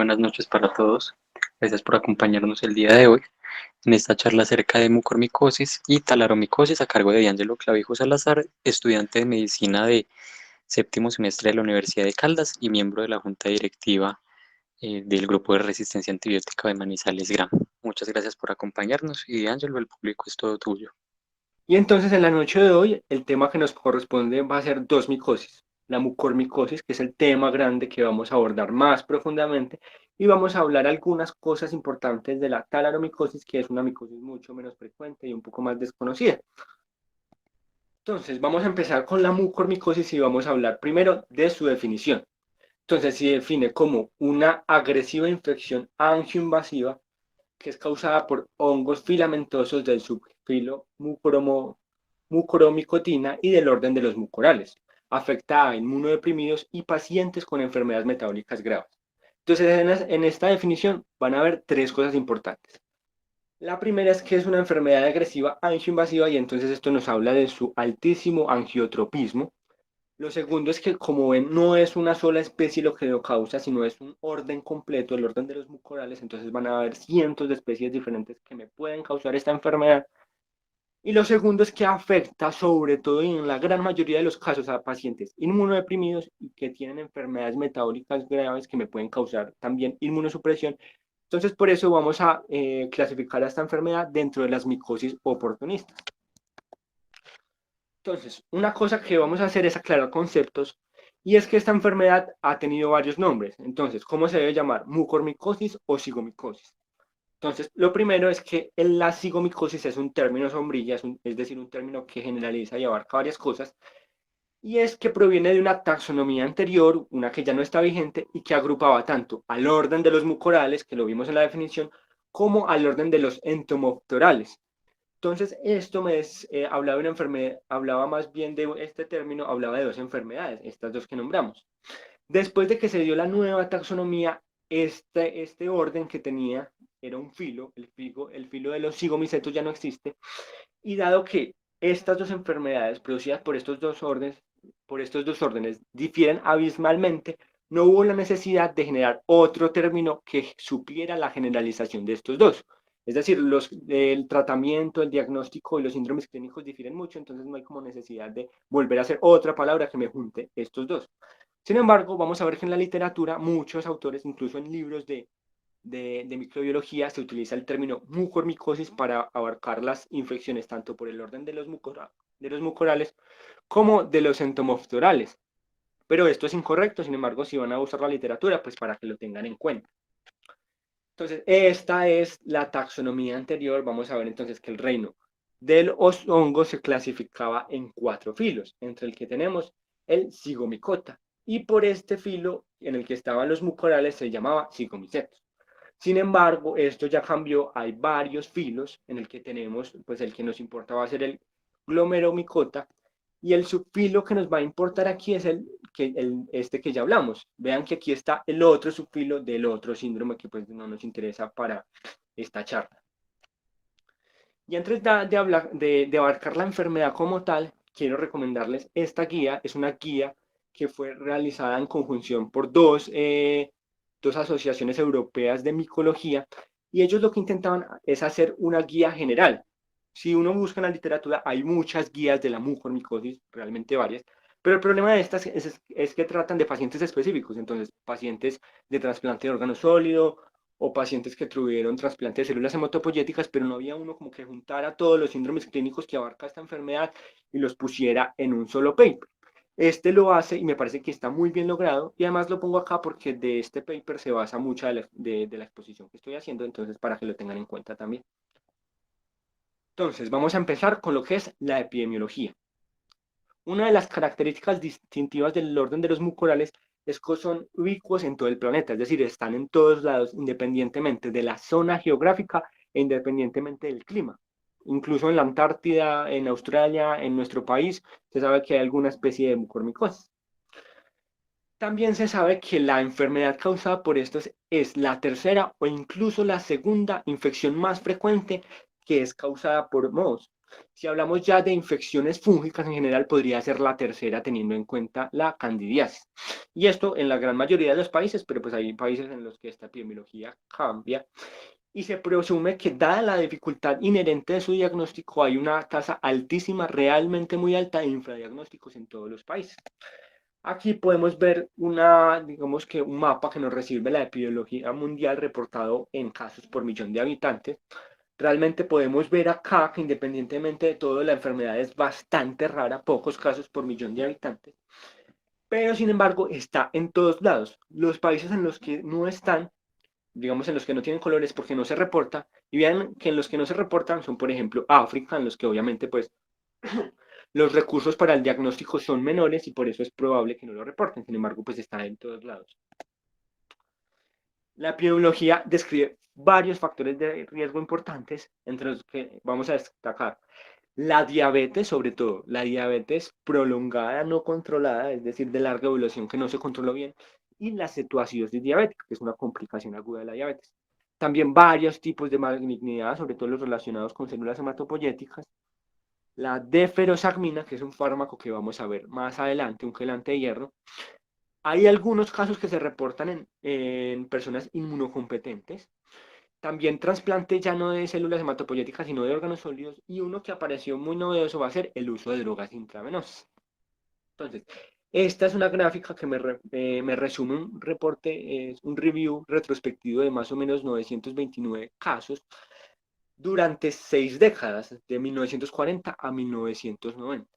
buenas noches para todos. Gracias por acompañarnos el día de hoy en esta charla acerca de mucormicosis y talaromicosis a cargo de D'Angelo Clavijo Salazar, estudiante de medicina de séptimo semestre de la Universidad de Caldas y miembro de la junta directiva del grupo de resistencia antibiótica de Manizales GRAM. Muchas gracias por acompañarnos y D'Angelo, el público es todo tuyo. Y entonces en la noche de hoy el tema que nos corresponde va a ser dos micosis. La mucormicosis, que es el tema grande que vamos a abordar más profundamente, y vamos a hablar algunas cosas importantes de la talaromicosis, que es una micosis mucho menos frecuente y un poco más desconocida. Entonces vamos a empezar con la mucormicosis y vamos a hablar primero de su definición. Entonces se define como una agresiva infección angioinvasiva que es causada por hongos filamentosos del subfilo mucoromicotina y del orden de los mucorales. Afecta a inmunodeprimidos y pacientes con enfermedades metabólicas graves. Entonces, en esta definición van a haber tres cosas importantes. La primera es que es una enfermedad agresiva angioinvasiva y entonces esto nos habla de su altísimo angiotropismo. Lo segundo es que, como ven, no es una sola especie lo que lo causa, sino es un orden completo, el orden de los mucorales, entonces van a haber cientos de especies diferentes que me pueden causar esta enfermedad. Y lo segundo es que afecta sobre todo y en la gran mayoría de los casos a pacientes inmunodeprimidos y que tienen enfermedades metabólicas graves que me pueden causar también inmunosupresión. Entonces, por eso vamos a clasificar a esta enfermedad dentro de las micosis oportunistas. Entonces, una cosa que vamos a hacer es aclarar conceptos y es que esta enfermedad ha tenido varios nombres. Entonces, ¿cómo se debe llamar? Mucormicosis o cigomicosis. Entonces, lo primero es que la cigomicosis es un término sombrilla, es decir, un término que generaliza y abarca varias cosas, y es que proviene de una taxonomía anterior, una que ya no está vigente y que agrupaba tanto al orden de los mucorales, que lo vimos en la definición, como al orden de los entomoptorales. Entonces, esto hablaba de una enfermedad, hablaba más bien de este término, hablaba de dos enfermedades, estas dos que nombramos. Después de que se dio la nueva taxonomía, este orden que tenía era un filo, el filo de los cigomicetos ya no existe, y dado que estas dos enfermedades producidas por estos dos órdenes difieren abismalmente, no hubo la necesidad de generar otro término que supliera la generalización de estos dos. Es decir, el tratamiento, el diagnóstico y los síndromes clínicos difieren mucho, entonces no hay como necesidad de volver a hacer otra palabra que me junte estos dos. Sin embargo, vamos a ver que en la literatura muchos autores, incluso en libros de microbiología, se utiliza el término mucormicosis para abarcar las infecciones tanto por el orden de de los mucorales como de los entomoftorales. Pero esto es incorrecto, sin embargo, si van a usar la literatura, pues para que lo tengan en cuenta. Entonces, esta es la taxonomía anterior. Vamos a ver entonces que el reino de los hongos se clasificaba en cuatro filos, entre el que tenemos el Zygomicota, y por este filo en el que estaban los mucorales se llamaba Zygomicetos. Sin embargo, esto ya cambió, hay varios filos en el que tenemos, pues el que nos importa va a ser el glomeromicota, y el subfilo que nos va a importar aquí es este que ya hablamos. Vean que aquí está el otro subfilo del otro síndrome que pues no nos interesa para esta charla. Y antes de abarcar la enfermedad como tal, quiero recomendarles esta guía. Es una guía que fue realizada en conjunción por dos asociaciones europeas de micología, y ellos lo que intentaban es hacer una guía general. Si uno busca en la literatura, hay muchas guías de la mucormicosis, realmente varias, pero el problema de estas es que tratan de pacientes específicos, entonces pacientes de trasplante de órgano sólido o pacientes que tuvieron trasplante de células hematopoyéticas, pero no había uno como que juntara todos los síndromes clínicos que abarca esta enfermedad y los pusiera en un solo paper. Este lo hace y me parece que está muy bien logrado, y además lo pongo acá porque de este paper se basa mucha de la exposición que estoy haciendo, entonces para que lo tengan en cuenta también. Entonces, vamos a empezar con lo que es la epidemiología. Una de las características distintivas del orden de los mucorales es que son ubicuos en todo el planeta, es decir, están en todos lados independientemente de la zona geográfica e independientemente del clima. Incluso en la Antártida, en Australia, en nuestro país, se sabe que hay alguna especie de mucormicosis. También se sabe que la enfermedad causada por estos es la tercera o incluso la segunda infección más frecuente que es causada por mohos. Si hablamos ya de infecciones fúngicas en general, podría ser la tercera teniendo en cuenta la candidiasis. Y esto en la gran mayoría de los países, pero pues hay países en los que esta epidemiología cambia y se presume que dada la dificultad inherente de su diagnóstico, hay una tasa altísima, realmente muy alta de infradiagnósticos en todos los países. Aquí podemos ver digamos que un mapa que nos recibe la epidemiología mundial reportado en casos por millón de habitantes. Realmente podemos ver acá que independientemente de todo, la enfermedad es bastante rara, pocos casos por millón de habitantes, pero sin embargo está en todos lados. Los países en los que no están, digamos en los que no tienen colores porque no se reporta, y vean que en los que no se reportan son, por ejemplo, África, en los que obviamente pues los recursos para el diagnóstico son menores y por eso es probable que no lo reporten, sin embargo pues está en todos lados. La epidemiología describe varios factores de riesgo importantes, entre los que vamos a destacar la diabetes, sobre todo, la diabetes prolongada, no controlada, es decir, de larga evolución que no se controló bien, y la cetoacidosis diabética, que es una complicación aguda de la diabetes. También varios tipos de malignidad, sobre todo los relacionados con células hematopoyéticas. La deferoxamina, que es un fármaco que vamos a ver más adelante, un quelante de hierro. Hay algunos casos que se reportan en personas inmunocompetentes. También trasplante ya no de células hematopoyéticas, sino de órganos sólidos. Y uno que apareció muy novedoso va a ser el uso de drogas intravenosas. Entonces, esta es una gráfica que me resume un reporte, un review retrospectivo de más o menos 929 casos durante 6 décadas, de 1940 a 1990.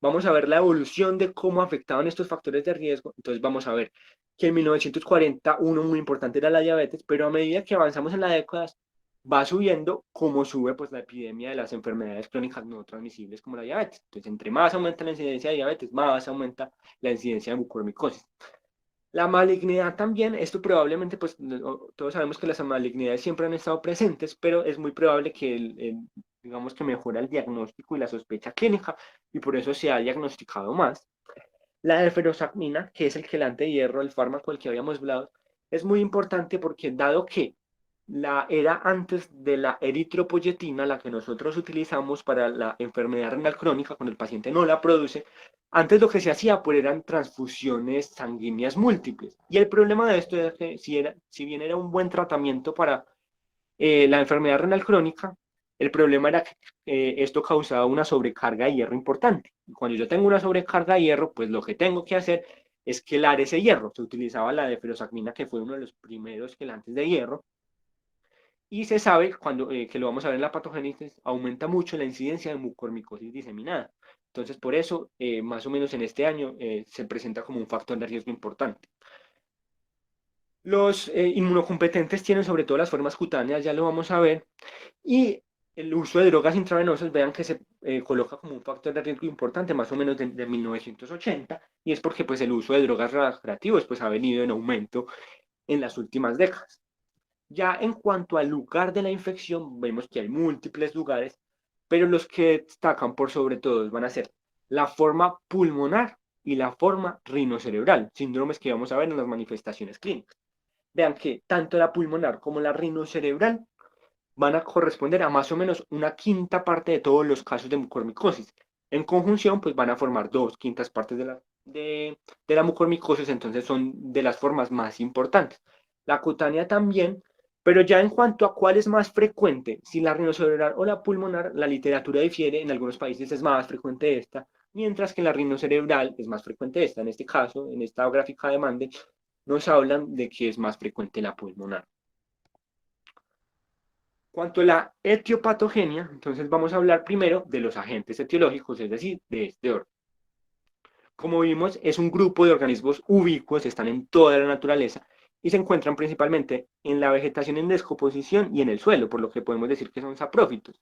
Vamos a ver la evolución de cómo afectaban estos factores de riesgo. Entonces vamos a ver que en 1940 uno muy importante era la diabetes, pero a medida que avanzamos en las décadas va subiendo como sube pues la epidemia de las enfermedades crónicas no transmisibles como la diabetes. Entonces entre más aumenta la incidencia de diabetes, más aumenta la incidencia de mucormicosis. La malignidad también, esto probablemente, pues todos sabemos que las malignidades siempre han estado presentes, pero es muy probable que digamos que mejora el diagnóstico y la sospecha clínica y por eso se ha diagnosticado más. La deferoxamina, que es el quelante de hierro, el fármaco del que habíamos hablado, es muy importante porque dado que la era antes de la eritropoyetina, la que nosotros utilizamos para la enfermedad renal crónica, cuando el paciente no la produce, antes lo que se hacía pues eran transfusiones sanguíneas múltiples. Y el problema de esto es que si bien era un buen tratamiento para la enfermedad renal crónica, el problema era que esto causaba una sobrecarga de hierro importante. Y cuando yo tengo una sobrecarga de hierro, pues lo que tengo que hacer es quelar ese hierro. Se utilizaba la deferoxamina, que fue uno de los primeros quelantes de hierro, y se sabe que lo vamos a ver en la patogénesis, aumenta mucho la incidencia de mucormicosis diseminada. Entonces, por eso, más o menos en este año, se presenta como un factor de riesgo importante. Los inmunocompetentes tienen sobre todo las formas cutáneas, ya lo vamos a ver, y el uso de drogas intravenosas, vean que se coloca como un factor de riesgo importante, más o menos de 1980, y es porque pues, el uso de drogas recreativas pues, ha venido en aumento en las últimas décadas. Ya en cuanto al lugar de la infección, vemos que hay múltiples lugares, pero los que destacan por sobre todo van a ser la forma pulmonar y la forma rinocerebral, síndromes que vamos a ver en las manifestaciones clínicas. Vean que tanto la pulmonar como la rinocerebral van a corresponder a más o menos una quinta parte de todos los casos de mucormicosis. En conjunción, pues van a formar 2/5 partes de la mucormicosis, entonces son de las formas más importantes. La cutánea también, pero ya en cuanto a cuál es más frecuente, si la rinocerebral o la pulmonar, la literatura difiere, en algunos países es más frecuente esta, mientras que en la rinocerebral es más frecuente esta. En este caso, en esta gráfica de Mande, nos hablan de que es más frecuente la pulmonar. Cuanto a la etiopatogenia, entonces vamos a hablar primero de los agentes etiológicos, es decir, de este orden. Como vimos, es un grupo de organismos ubicuos, están en toda la naturaleza y se encuentran principalmente en la vegetación en descomposición y en el suelo, por lo que podemos decir que son saprófitos.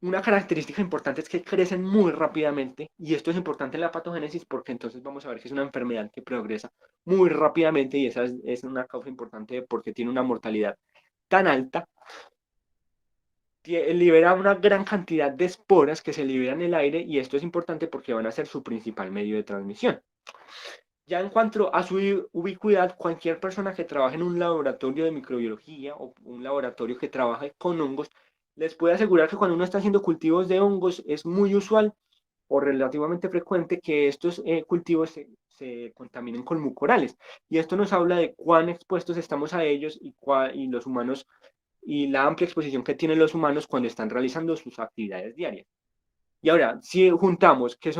Una característica importante es que crecen muy rápidamente y esto es importante en la patogénesis porque entonces vamos a ver que es una enfermedad que progresa muy rápidamente y esa es una causa importante porque tiene una mortalidad tan alta. Libera una gran cantidad de esporas que se liberan en el aire y esto es importante porque van a ser su principal medio de transmisión. Ya en cuanto a su ubicuidad, cualquier persona que trabaje en un laboratorio de microbiología o un laboratorio que trabaje con hongos Les puedo asegurar que cuando uno está haciendo cultivos de hongos es muy usual o relativamente frecuente que estos cultivos se contaminen con mucorales. Y esto nos habla de cuán expuestos estamos a ellos y los humanos y la amplia exposición que tienen los humanos cuando están realizando sus actividades diarias. Y ahora, si juntamos que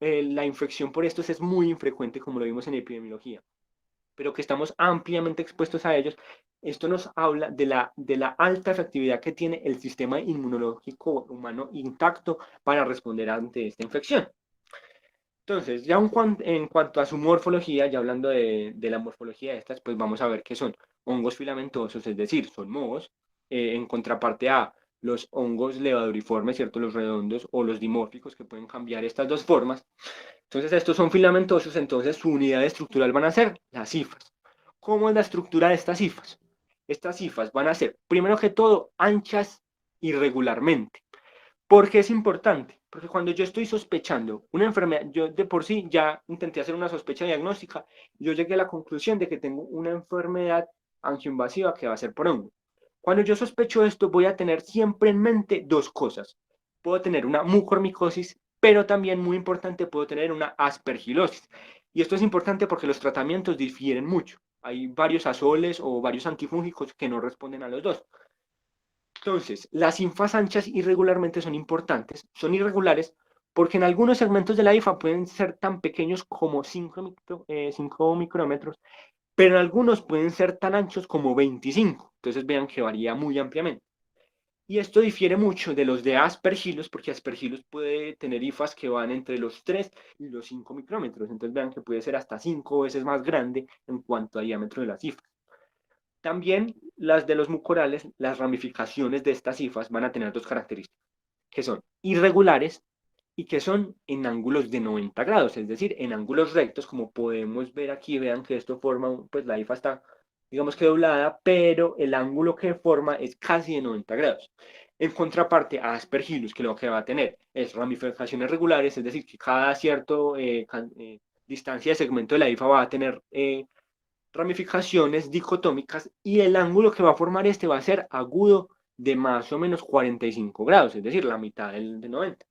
la infección por estos es muy infrecuente, como lo vimos en epidemiología, pero que estamos ampliamente expuestos a ellos, esto nos habla de la alta efectividad que tiene el sistema inmunológico humano intacto para responder ante esta infección. Entonces, ya en cuanto a su morfología, ya hablando de la morfología de estas, pues vamos a ver que son hongos filamentosos, es decir, son mohos, en contraparte a los hongos levaduriformes, ¿cierto? Los redondos o los dimórficos que pueden cambiar estas dos formas. Entonces, estos son filamentosos, entonces su unidad estructural van a ser las hifas. ¿Cómo es la estructura de estas hifas? Estas hifas van a ser, primero que todo, anchas irregularmente. ¿Por qué es importante? Porque cuando yo estoy sospechando una enfermedad, yo de por sí ya intenté hacer una sospecha diagnóstica, yo llegué a la conclusión de que tengo una enfermedad angioinvasiva que va a ser por hongo. Cuando yo sospecho esto, voy a tener siempre en mente dos cosas. Puedo tener una mucormicosis, pero también muy importante, puedo tener una aspergilosis. Y esto es importante porque los tratamientos difieren mucho. Hay varios azoles o varios antifúngicos que no responden a los dos. Entonces, las infas anchas irregularmente son irregulares porque en algunos segmentos de la IFA pueden ser tan pequeños como 5 micrómetros, pero en algunos pueden ser tan anchos como 25. Entonces vean que varía muy ampliamente. Y esto difiere mucho de los de Aspergillus, porque Aspergillus puede tener IFAs que van entre los 3 y los 5 micrómetros. Entonces vean que puede ser hasta 5 veces más grande en cuanto a diámetro de las IFAs. También las de los mucorales, las ramificaciones de estas cifras van a tener dos características, que son irregulares y que son en ángulos de 90 grados, es decir, en ángulos rectos, como podemos ver aquí, vean que esto forma, pues la IFA está, digamos que doblada, pero el ángulo que forma es casi de 90 grados. En contraparte a Aspergillus, que lo que va a tener es ramificaciones regulares, es decir, que cada cierto distancia de segmento de la IFA va a tener ramificaciones dicotómicas y el ángulo que va a formar este va a ser agudo de más o menos 45 grados, es decir, la mitad del de 90.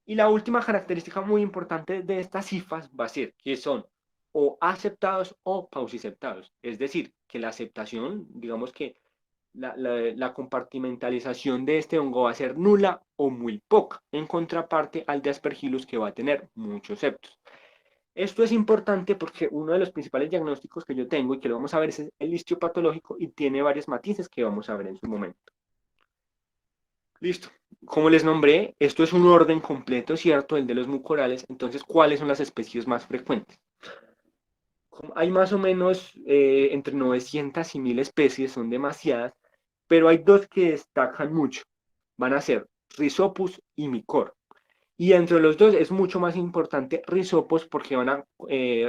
Y la última característica muy importante de estas cifras va a ser que son o aceptados o pausiceptados, es decir, que la aceptación, digamos que la compartimentalización de este hongo va a ser nula o muy poca, en contraparte al de Aspergillus que va a tener muchos septos. Esto es importante porque uno de los principales diagnósticos que yo tengo y que lo vamos a ver es el histiopatológico y tiene varios matices que vamos a ver en su momento. Listo. Como les nombré, esto es un orden completo, ¿cierto? El de los mucorales. Entonces, ¿cuáles son las especies más frecuentes? Hay más o menos entre 900 y 1000 especies, son demasiadas, pero hay dos que destacan mucho. Van a ser Rhizopus y Micor. Y entre los dos es mucho más importante Rhizopus porque van a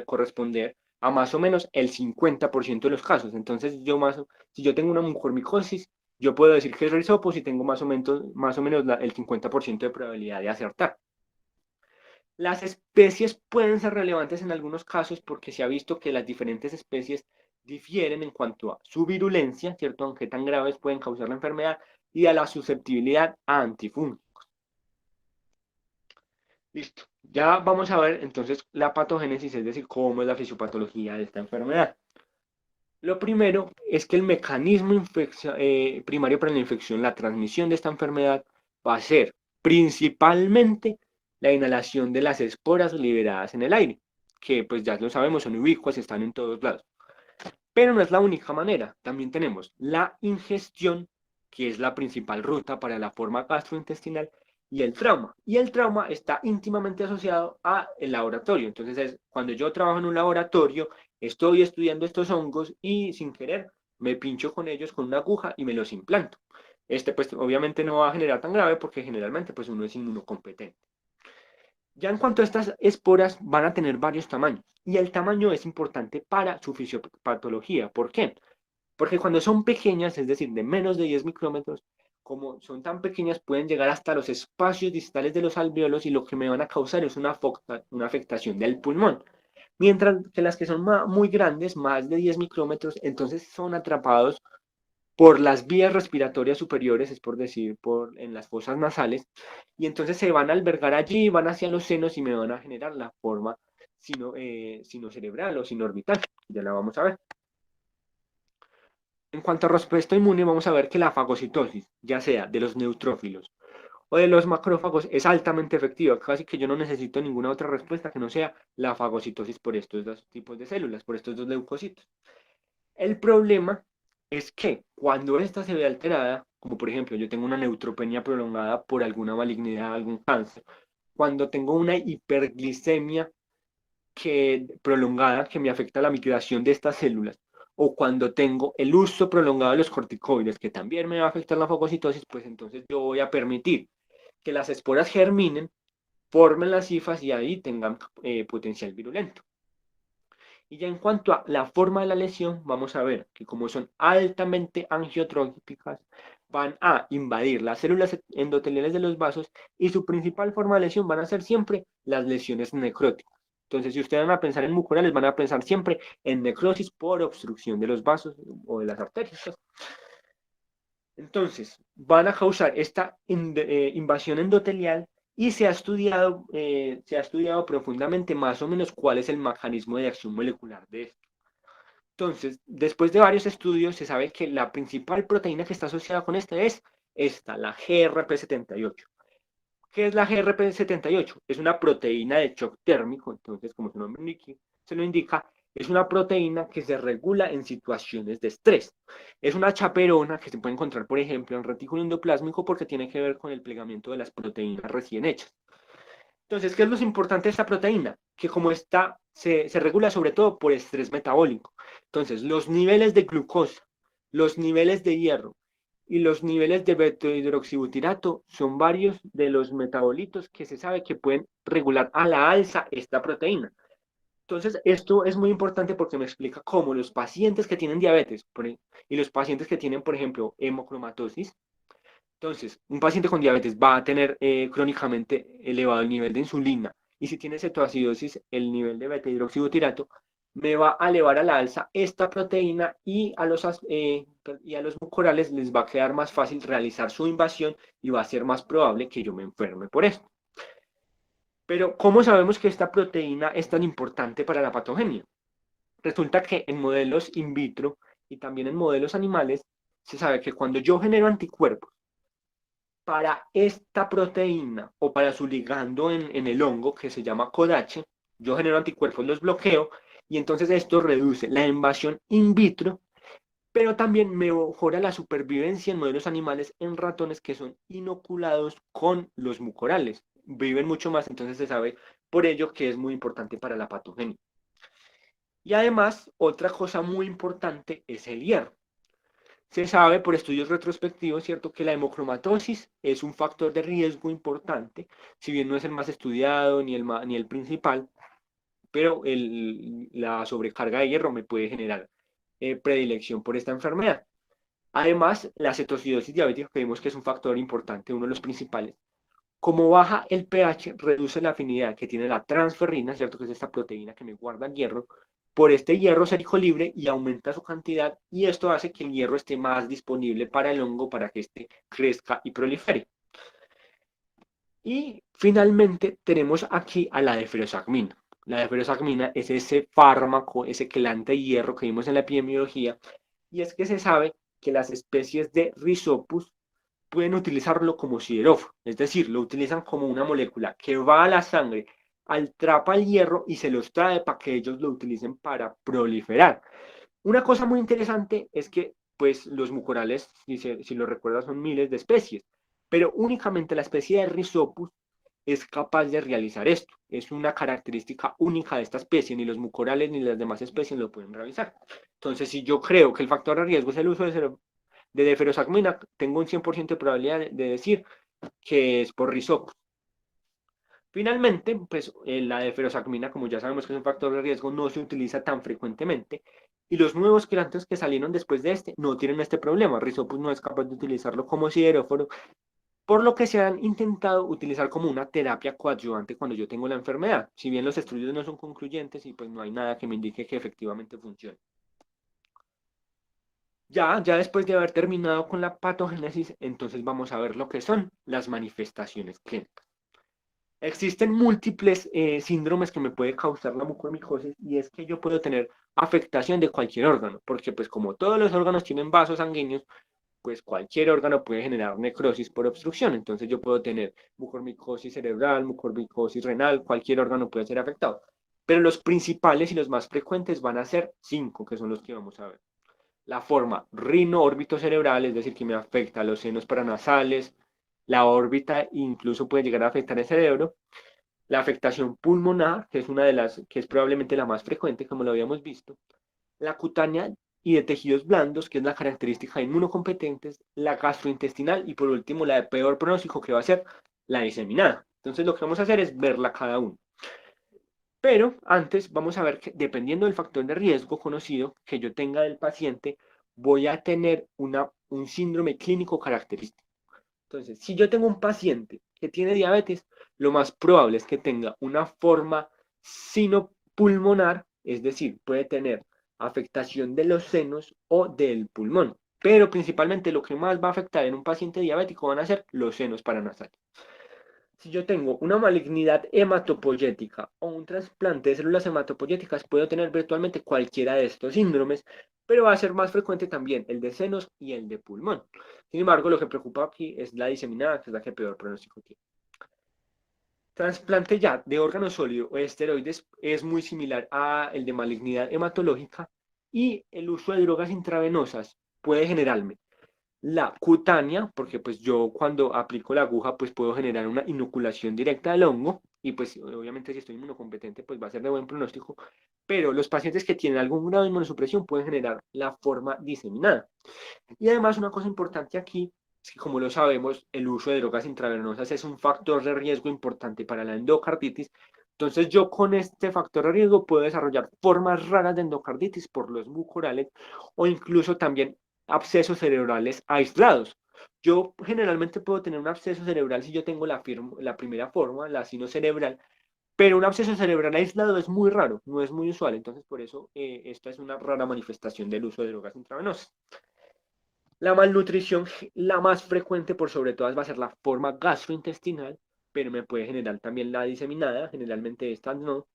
corresponder a más o menos el 50% de los casos. Entonces, si yo tengo una mucormicosis, yo puedo decir que es Rhizopus y tengo más o menos el 50% de probabilidad de acertar. Las especies pueden ser relevantes en algunos casos porque se ha visto que las diferentes especies difieren en cuanto a su virulencia, ¿cierto? Aunque tan graves pueden causar la enfermedad, y a la susceptibilidad a antifúngicos. Listo. Ya vamos a ver entonces la patogénesis, es decir, cómo es la fisiopatología de esta enfermedad. Lo primero es que el mecanismo primario para la infección, la transmisión de esta enfermedad, va a ser principalmente la inhalación de las esporas liberadas en el aire, que pues ya lo sabemos, son ubicuas, están en todos lados. Pero no es la única manera. También tenemos la ingestión, que es la principal ruta para la forma gastrointestinal, y el trauma. Y el trauma está íntimamente asociado a el laboratorio. Entonces, cuando yo trabajo en un laboratorio, estoy estudiando estos hongos y sin querer me pincho con ellos con una aguja y me los implanto. Pues obviamente no va a generar tan grave porque generalmente pues uno es inmunocompetente. Ya en cuanto a estas esporas, van a tener varios tamaños y el tamaño es importante para su fisiopatología. ¿Por qué? Porque cuando son pequeñas, es decir, de menos de 10 micrómetros, como son tan pequeñas, pueden llegar hasta los espacios distales de los alvéolos y lo que me van a causar es una afectación del pulmón. Mientras que las que son muy grandes, más de 10 micrómetros, entonces son atrapados por las vías respiratorias superiores, es por decir, en las fosas nasales, y entonces se van a albergar allí, van hacia los senos y me van a generar la forma sinocerebral o sinorbital. Ya la vamos a ver. En cuanto a respuesta inmune, vamos a ver que la fagocitosis, ya sea de los neutrófilos o de los macrófagos, es altamente efectiva. Casi que yo no necesito ninguna otra respuesta que no sea la fagocitosis por estos dos tipos de células, por estos dos leucocitos. El problema es que cuando esta se ve alterada, como por ejemplo yo tengo una neutropenia prolongada por alguna malignidad, algún cáncer, cuando tengo una hiperglicemia prolongada que me afecta la migración de estas células, o cuando tengo el uso prolongado de los corticoides, que también me va a afectar la fagocitosis, pues entonces yo voy a permitir que las esporas germinen, formen las cifas y ahí tengan potencial virulento. Y ya en cuanto a la forma de la lesión, vamos a ver que como son altamente angiotróficas, van a invadir las células endoteliales de los vasos y su principal forma de lesión van a ser siempre las lesiones necróticas. Entonces, si ustedes van a pensar en mucorales, van a pensar siempre en necrosis por obstrucción de los vasos o de las arterias. Entonces, van a causar esta invasión endotelial y se ha estudiado profundamente más o menos cuál es el mecanismo de acción molecular de esto. Entonces, después de varios estudios, se sabe que la principal proteína que está asociada con esta es esta, la GRP78. ¿Qué es la GRP78? Es una proteína de shock térmico, entonces, como su nombre se lo indica, es una proteína que se regula en situaciones de estrés. Es una chaperona que se puede encontrar, por ejemplo, en retículo endoplásmico porque tiene que ver con el plegamiento de las proteínas recién hechas. Entonces, ¿qué es lo importante de esta proteína? Que como está, se regula sobre todo por estrés metabólico. Entonces, los niveles de glucosa, los niveles de hierro y los niveles de beta-hidroxibutirato son varios de los metabolitos que se sabe que pueden regular a la alza esta proteína. Entonces, esto es muy importante porque me explica cómo los pacientes que tienen diabetes y los pacientes que tienen, por ejemplo, hemocromatosis, entonces, un paciente con diabetes va a tener crónicamente elevado el nivel de insulina y si tiene cetoacidosis, el nivel de beta-hidroxibutirato me va a elevar a la alza esta proteína y a los mucorales les va a quedar más fácil realizar su invasión y va a ser más probable que yo me enferme por esto. Pero, ¿cómo sabemos que esta proteína es tan importante para la patogenia? Resulta que en modelos in vitro y también en modelos animales se sabe que cuando yo genero anticuerpos para esta proteína o para su ligando en el hongo que se llama CODACHE, yo genero anticuerpos, los bloqueo y entonces esto reduce la invasión in vitro, pero también mejora la supervivencia en modelos animales en ratones que son inoculados con los mucorales. Viven mucho más, entonces se sabe por ello que es muy importante para la patogenia. Y además, otra cosa muy importante es el hierro. Se sabe por estudios retrospectivos, ¿cierto?, que la hemocromatosis es un factor de riesgo importante, si bien no es el más estudiado ni el principal, pero la sobrecarga de hierro me puede generar predilección por esta enfermedad. Además, la cetocidosis diabética, que vimos que es un factor importante, uno de los principales. Como baja el pH, reduce la afinidad que tiene la transferrina, ¿cierto? Que es esta proteína que me guarda el hierro, por este hierro sérico libre y aumenta su cantidad y esto hace que el hierro esté más disponible para el hongo para que éste crezca y prolifere. Y finalmente tenemos aquí a la deferoxamina. La deferoxamina es ese fármaco, ese quelante de hierro que vimos en la epidemiología y es que se sabe que las especies de Rhizopus pueden utilizarlo como sideróforo, es decir, lo utilizan como una molécula que va a la sangre, atrapa el hierro y se los trae para que ellos lo utilicen para proliferar. Una cosa muy interesante es que, pues, los mucorales, si lo recuerdas, son miles de especies, pero únicamente la especie de Rhizopus es capaz de realizar esto. Es una característica única de esta especie, ni los mucorales ni las demás especies lo pueden realizar. Entonces, si yo creo que el factor de riesgo es el uso de deferoxamina, tengo un 100% de probabilidad de decir que es por Rhizopus. Finalmente, pues la deferoxamina, como ya sabemos que es un factor de riesgo, no se utiliza tan frecuentemente y los nuevos quelantes que salieron después de este no tienen este problema. Rhizopus no es capaz de utilizarlo como sideróforo, por lo que se han intentado utilizar como una terapia coadyuvante cuando yo tengo la enfermedad, si bien los estudios no son concluyentes y pues no hay nada que me indique que efectivamente funcione. Ya después de haber terminado con la patogénesis, entonces vamos a ver lo que son las manifestaciones clínicas. Existen múltiples síndromes que me puede causar la mucormicosis y es que yo puedo tener afectación de cualquier órgano, porque pues como todos los órganos tienen vasos sanguíneos, pues cualquier órgano puede generar necrosis por obstrucción. Entonces yo puedo tener mucormicosis cerebral, mucormicosis renal, cualquier órgano puede ser afectado. Pero los principales y los más frecuentes van a ser 5, que son los que vamos a ver. La forma rino-órbito-cerebral, es decir, que me afecta a los senos paranasales, la órbita incluso puede llegar a afectar el cerebro. La afectación pulmonar, que es una de las, que es probablemente la más frecuente, como lo habíamos visto. La cutánea y de tejidos blandos, que es la característica de inmunocompetentes, la gastrointestinal y por último la de peor pronóstico, que va a ser la diseminada. Entonces lo que vamos a hacer es verla cada uno. Pero antes vamos a ver que dependiendo del factor de riesgo conocido que yo tenga del paciente, voy a tener un síndrome clínico característico. Entonces, si yo tengo un paciente que tiene diabetes, lo más probable es que tenga una forma sinopulmonar, es decir, puede tener afectación de los senos o del pulmón. Pero principalmente lo que más va a afectar en un paciente diabético van a ser los senos paranasales. Si yo tengo una malignidad hematopoyética o un trasplante de células hematopoyéticas, puedo tener virtualmente cualquiera de estos síndromes, pero va a ser más frecuente también el de senos y el de pulmón. Sin embargo, lo que preocupa aquí es la diseminada, que es la que peor pronóstico tiene. Trasplante ya de órgano sólido o esteroides es muy similar a el de malignidad hematológica y el uso de drogas intravenosas puede generarme la cutánea, porque pues yo cuando aplico la aguja pues puedo generar una inoculación directa del hongo y pues obviamente si estoy inmunocompetente pues va a ser de buen pronóstico, pero los pacientes que tienen algún grado de inmunosupresión pueden generar la forma diseminada. Y además una cosa importante aquí es que como lo sabemos, el uso de drogas intravenosas es un factor de riesgo importante para la endocarditis. Entonces yo con este factor de riesgo puedo desarrollar formas raras de endocarditis por los mucorales o incluso también abscesos cerebrales aislados. Yo generalmente puedo tener un absceso cerebral si yo tengo la primera forma, la sinocerebral, pero un absceso cerebral aislado es muy raro, no es muy usual. Entonces por eso esta es una rara manifestación del uso de drogas intravenosas. La malnutrición, la más frecuente por sobre todas, va a ser la forma gastrointestinal, pero me puede generar también la diseminada, generalmente esta no.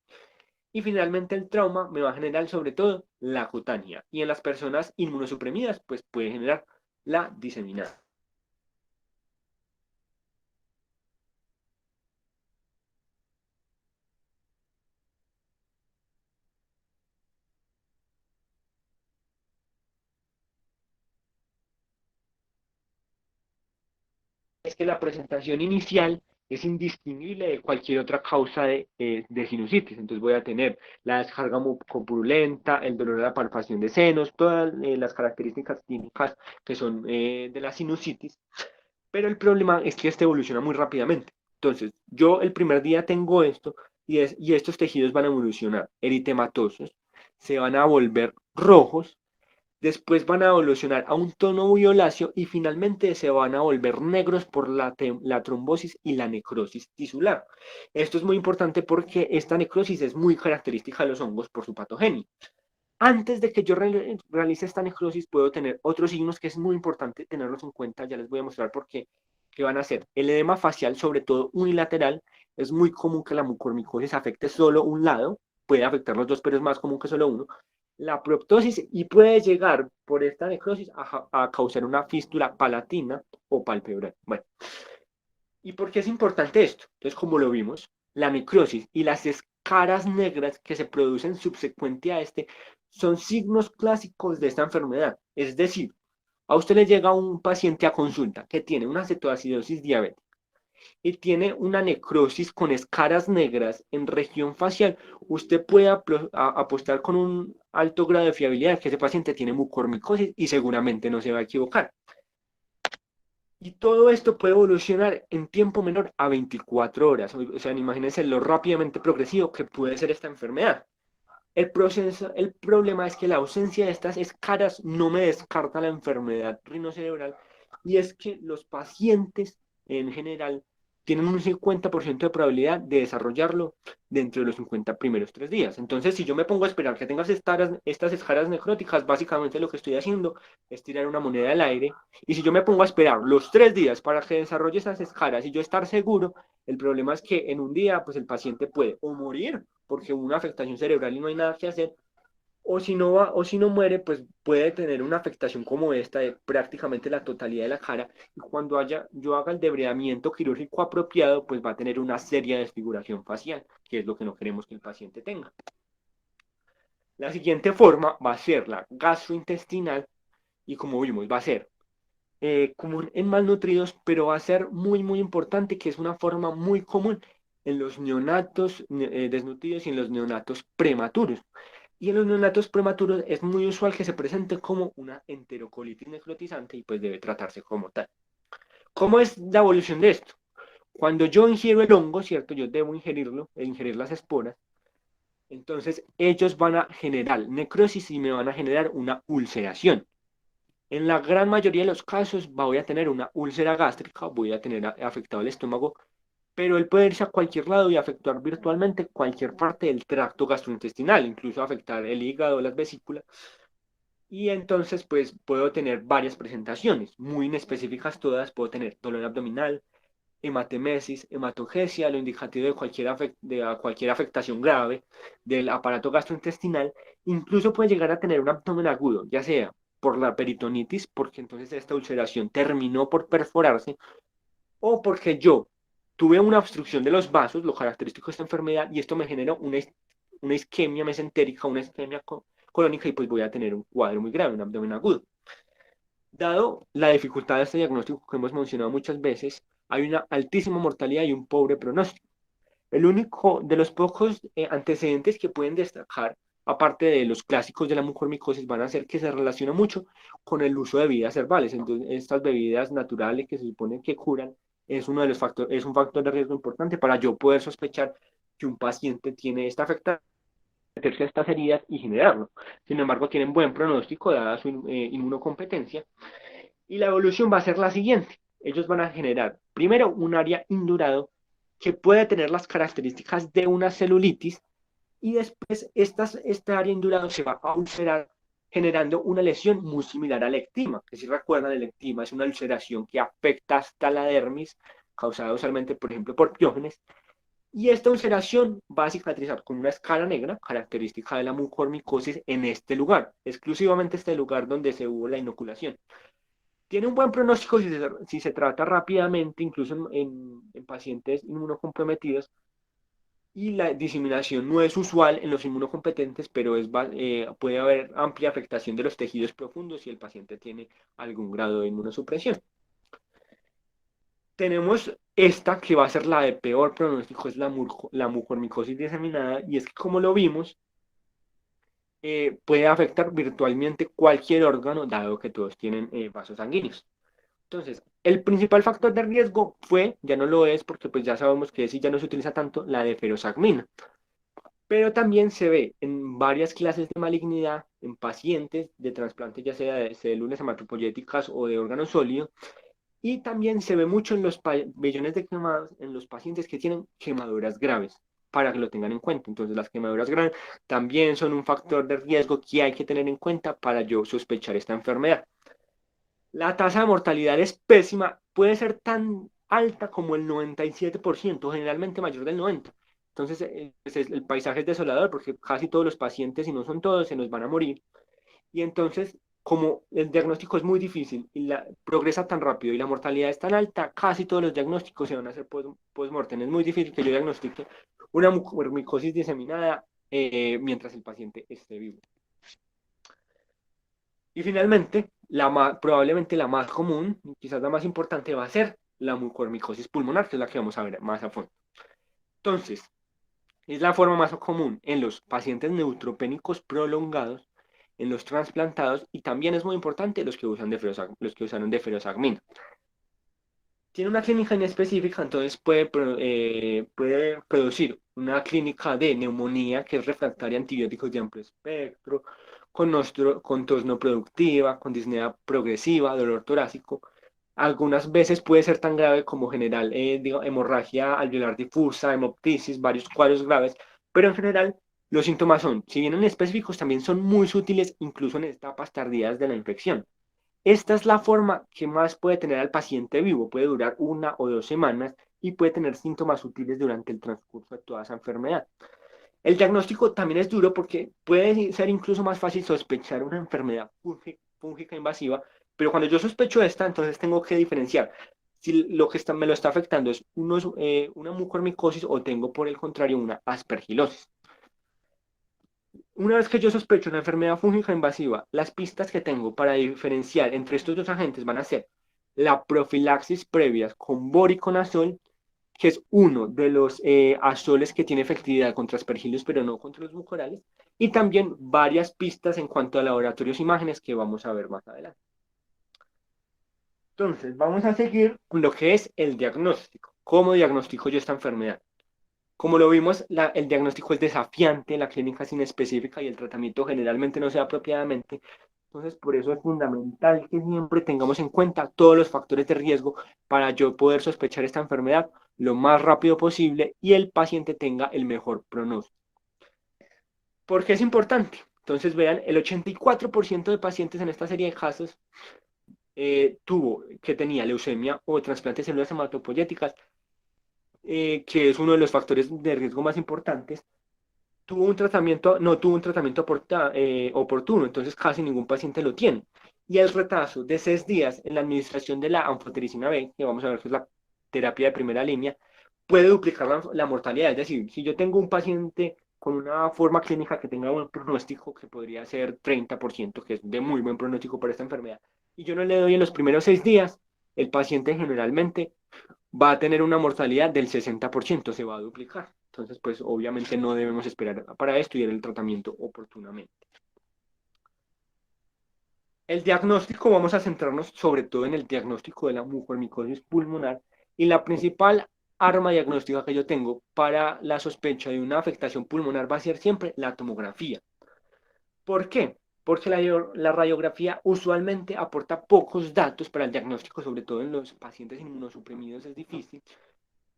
Y finalmente el trauma me va a generar sobre todo la cutánea. Y en las personas inmunosuprimidas, pues puede generar la diseminada. Es que la presentación inicial es indistinguible de cualquier otra causa de sinusitis. Entonces voy a tener la descarga mucopurulenta, el dolor de la palpación de senos, todas las características clínicas que son de la sinusitis. Pero el problema es que este evoluciona muy rápidamente. Entonces, yo el primer día tengo esto y estos tejidos van a evolucionar eritematosos, se van a volver rojos, después van a evolucionar a un tono violáceo y finalmente se van a volver negros por la trombosis y la necrosis tisular. Esto es muy importante porque esta necrosis es muy característica de los hongos por su patogenia. Antes de que yo realice esta necrosis, puedo tener otros signos que es muy importante tenerlos en cuenta. Ya les voy a mostrar por qué. Que van a ser el edema facial, sobre todo unilateral. Es muy común que la mucormicosis afecte solo un lado. Puede afectar los dos, pero es más común que solo uno. La proptosis y puede llegar por esta necrosis a causar una fístula palatina o palpebral. Bueno, ¿y por qué es importante esto? Entonces, como lo vimos, la necrosis y las escaras negras que se producen subsecuente a este son signos clásicos de esta enfermedad. Es decir, a usted le llega un paciente a consulta que tiene una cetoacidosis diabética y tiene una necrosis con escaras negras en región facial. Usted puede apostar con un alto grado de fiabilidad que ese paciente tiene mucormicosis y seguramente no se va a equivocar. Y todo esto puede evolucionar en tiempo menor a 24 horas. O sea, imagínense lo rápidamente progresivo que puede ser esta enfermedad. El problema es que la ausencia de estas escaras no me descarta la enfermedad rinocerebral y es que los pacientes en general tienen un 50% de probabilidad de desarrollarlo dentro de los 50 primeros 3 días. Entonces, si yo me pongo a esperar que tengas estas escaras necróticas, básicamente lo que estoy haciendo es tirar una moneda al aire. Y si yo me pongo a esperar los 3 días para que desarrolle esas escaras y yo estar seguro, el problema es que en un día, pues el paciente puede o morir porque hubo una afectación cerebral y no hay nada que hacer, o si no muere, pues puede tener una afectación como esta de prácticamente la totalidad de la cara. Y cuando yo haga el debridamiento quirúrgico apropiado, pues va a tener una seria desfiguración facial, que es lo que no queremos que el paciente tenga. La siguiente forma va a ser la gastrointestinal y como vimos, va a ser común en malnutridos, pero va a ser muy importante que es una forma muy común en los neonatos desnutridos y en los neonatos prematuros. Y en los neonatos prematuros es muy usual que se presente como una enterocolitis necrotizante y pues debe tratarse como tal. ¿Cómo es la evolución de esto? Cuando yo ingiero el hongo, ¿cierto? Yo debo ingerirlo, ingerir las esporas. Entonces ellos van a generar necrosis y me van a generar una ulceración. En la gran mayoría de los casos voy a tener una úlcera gástrica, voy a tener afectado el estómago, pero él puede irse a cualquier lado y afectar virtualmente cualquier parte del tracto gastrointestinal, incluso afectar el hígado, las vesículas. Y entonces, pues puedo tener varias presentaciones, muy inespecíficas todas. Puedo tener dolor abdominal, hematemesis, hematogesia, lo indicativo de cualquier afectación grave del aparato gastrointestinal. Incluso puede llegar a tener un abdomen agudo, ya sea por la peritonitis, porque entonces esta ulceración terminó por perforarse, o porque yo tuve una obstrucción de los vasos, lo característico de esta enfermedad, y esto me generó una isquemia mesentérica, una isquemia colónica, y pues voy a tener un cuadro muy grave, un abdomen agudo. Dado la dificultad de este diagnóstico que hemos mencionado muchas veces, hay una altísima mortalidad y un pobre pronóstico. El único de los pocos antecedentes que pueden destacar, aparte de los clásicos de la mucormicosis, van a ser que se relaciona mucho con el uso de bebidas herbales. Entonces, estas bebidas naturales que se supone que curan es uno de los factores, es un factor de riesgo importante para yo poder sospechar que un paciente tiene esta afectación, meterse a estas heridas y generarlo. Sin embargo, tienen buen pronóstico dada su inmunocompetencia, y la evolución va a ser la siguiente. Ellos van a generar primero un área indurado que puede tener las características de una celulitis, y después esta área indurado se va a ulcerar generando una lesión muy similar al ectima, que si recuerdan el ectima es una ulceración que afecta hasta la dermis, causada usualmente por ejemplo por piógenes, y esta ulceración va a cicatrizar con una escara negra, característica de la mucormicosis en este lugar, exclusivamente este lugar donde se hubo la inoculación. Tiene un buen pronóstico si se trata rápidamente, incluso en pacientes inmunocomprometidos, y la diseminación no es usual en los inmunocompetentes, pero puede haber amplia afectación de los tejidos profundos si el paciente tiene algún grado de inmunosupresión. Tenemos esta que va a ser la de peor pronóstico, es la mucormicosis diseminada, y es que como lo vimos, puede afectar virtualmente cualquier órgano, dado que todos tienen vasos sanguíneos. Entonces, el principal factor de riesgo fue, ya no lo es porque pues ya sabemos que sí ya no se utiliza tanto, la deferoxamina. Pero también se ve en varias clases de malignidad en pacientes de trasplante, ya sea de células hematopoyéticas o de órganos sólidos, y también se ve mucho en los vellones de quemados en los pacientes que tienen quemaduras graves, para que lo tengan en cuenta. Entonces, las quemaduras graves también son un factor de riesgo que hay que tener en cuenta para yo sospechar esta enfermedad. La tasa de mortalidad es pésima, puede ser tan alta como el 97%, generalmente mayor del 90%. Entonces, pues, el paisaje es desolador porque casi todos los pacientes, si no son todos, se nos van a morir. Y entonces, como el diagnóstico es muy difícil y progresa tan rápido y la mortalidad es tan alta, casi todos los diagnósticos se van a hacer post-mortem. Es muy difícil que yo diagnostique una mucormicosis diseminada mientras el paciente esté vivo. Y finalmente, probablemente la más común, quizás la más importante, va a ser la mucormicosis pulmonar, que es la que vamos a ver más a fondo. Entonces, es la forma más común en los pacientes neutropénicos prolongados, en los trasplantados, y también es muy importante los que usaron deferoxamina. Tiene una clínica inespecífica, entonces puede producir una clínica de neumonía que es refractaria a antibióticos de amplio espectro, con tos no productiva, con disnea progresiva, dolor torácico, Algunas veces puede ser tan grave como general, hemorragia alveolar difusa, hemoptisis, varios cuadros graves, pero en general los síntomas son, si bien específicos, también son muy sutiles incluso en etapas tardías de la infección. Esta es la forma que más puede tener al paciente vivo, puede durar 1 o 2 semanas y puede tener síntomas sutiles durante el transcurso de toda esa enfermedad. El diagnóstico también es duro porque puede ser incluso más fácil sospechar una enfermedad fúngica invasiva, pero cuando yo sospecho esta, entonces tengo que diferenciar si lo que me lo está afectando es una mucormicosis o tengo por el contrario una aspergilosis. Una vez que yo sospecho una enfermedad fúngica invasiva, las pistas que tengo para diferenciar entre estos dos agentes van a ser la profilaxis previa con voriconazol, que es uno de los azoles que tiene efectividad contra aspergillos, pero no contra los mucorales, y también varias pistas en cuanto a laboratorios e imágenes que vamos a ver más adelante. Entonces, vamos a seguir con lo que es el diagnóstico. ¿Cómo diagnostico yo esta enfermedad? Como lo vimos, el diagnóstico es desafiante, la clínica es inespecífica y el tratamiento generalmente no se da apropiadamente. Entonces, por eso es fundamental que siempre tengamos en cuenta todos los factores de riesgo para yo poder sospechar esta enfermedad lo más rápido posible y el paciente tenga el mejor pronóstico. ¿Por qué es importante? Entonces, vean, el 84% de pacientes en esta serie de casos que tenía leucemia o trasplante de células hematopoyéticas, que es uno de los factores de riesgo más importantes, no tuvo un tratamiento oportuno, entonces casi ningún paciente lo tiene. Y el retraso de 6 días en la administración de la anfotericina B, que vamos a ver que es la terapia de primera línea, puede duplicar la mortalidad. Es decir, si yo tengo un paciente con una forma clínica que tenga buen pronóstico, que podría ser 30%, que es de muy buen pronóstico para esta enfermedad, y yo no le doy en los primeros 6 días, el paciente generalmente va a tener una mortalidad del 60%, se va a duplicar. Entonces, pues obviamente no debemos esperar para estudiar el tratamiento oportunamente. El diagnóstico, vamos a centrarnos sobre todo en el diagnóstico de la mucormicosis pulmonar y la principal arma diagnóstica que yo tengo para la sospecha de una afectación pulmonar va a ser siempre la tomografía. ¿Por qué? Porque la radiografía usualmente aporta pocos datos para el diagnóstico, sobre todo en los pacientes inmunosuprimidos es difícil.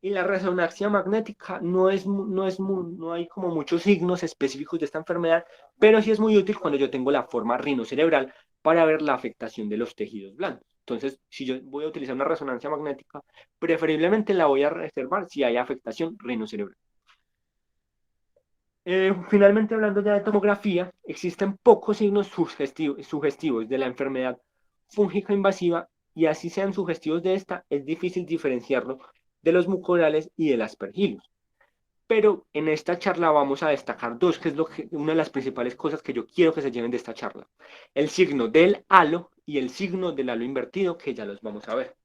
Y la resonancia magnética no hay como muchos signos específicos de esta enfermedad, pero sí es muy útil cuando yo tengo la forma rinocerebral para ver la afectación de los tejidos blandos. Entonces, si yo voy a utilizar una resonancia magnética, preferiblemente la voy a reservar si hay afectación rinocerebral. Finalmente, hablando ya de tomografía, existen pocos signos sugestivos de la enfermedad fúngica invasiva y así sean sugestivos de esta, es difícil diferenciarlo de los mucorales y del aspergillus. Pero en esta charla vamos a destacar dos, que es una de las principales cosas que yo quiero que se lleven de esta charla. El signo del halo y el signo del halo invertido, que ya los vamos a ver.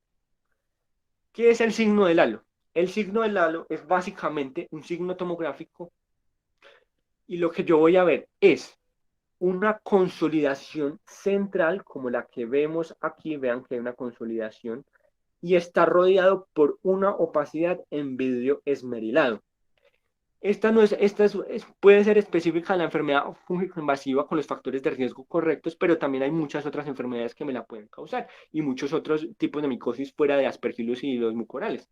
¿Qué es el signo del halo? El signo del halo es básicamente un signo tomográfico y lo que yo voy a ver es una consolidación central, como la que vemos aquí, vean que hay una consolidación, y está rodeado por una opacidad en vidrio esmerilado. Esta, no es, esta puede ser específica de la enfermedad fúngica invasiva con los factores de riesgo correctos, pero también hay muchas otras enfermedades que me la pueden causar y muchos otros tipos de micosis fuera de aspergillus y los mucorales.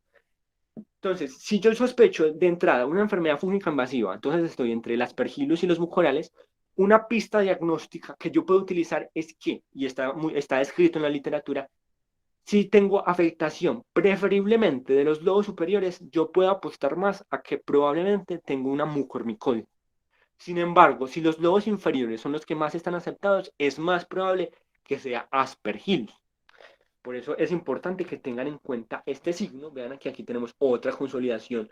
Entonces, si yo sospecho de entrada una enfermedad fúngica invasiva, entonces estoy entre el aspergillus y los mucorales, una pista diagnóstica que yo puedo utilizar es que, y está escrito en la literatura, si tengo afectación preferiblemente de los lobos superiores, yo puedo apostar más a que probablemente tengo una mucormicosis. Sin embargo, si los lobos inferiores son los que más están aceptados, es más probable que sea aspergillus. Por eso es importante que tengan en cuenta este signo. Vean aquí tenemos otra consolidación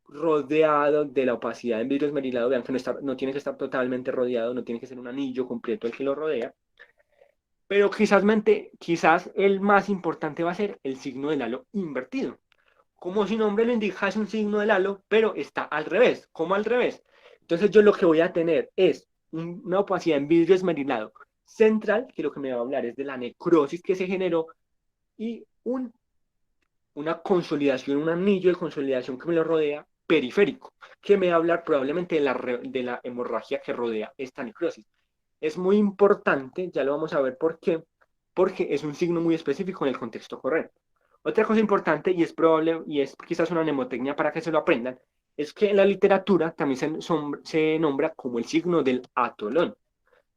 rodeado de la opacidad en vidrio esmerilado. Vean que no tiene que estar totalmente rodeado, no tiene que ser un anillo completo el que lo rodea. Pero quizás el más importante va a ser el signo del halo invertido. Como su nombre lo indica, es un signo del halo, pero está al revés. ¿Cómo al revés? Entonces yo lo que voy a tener es una opacidad en vidrio esmerilado central, que lo que me va a hablar es de la necrosis que se generó, y una consolidación, un anillo de consolidación que me lo rodea periférico, que me va a hablar probablemente de la hemorragia que rodea esta necrosis. Es muy importante, ya lo vamos a ver por qué, porque es un signo muy específico en el contexto correcto. Otra cosa importante, y es probable, y es quizás una mnemotecnia para que se lo aprendan, es que en la literatura también se nombra como el signo del atolón.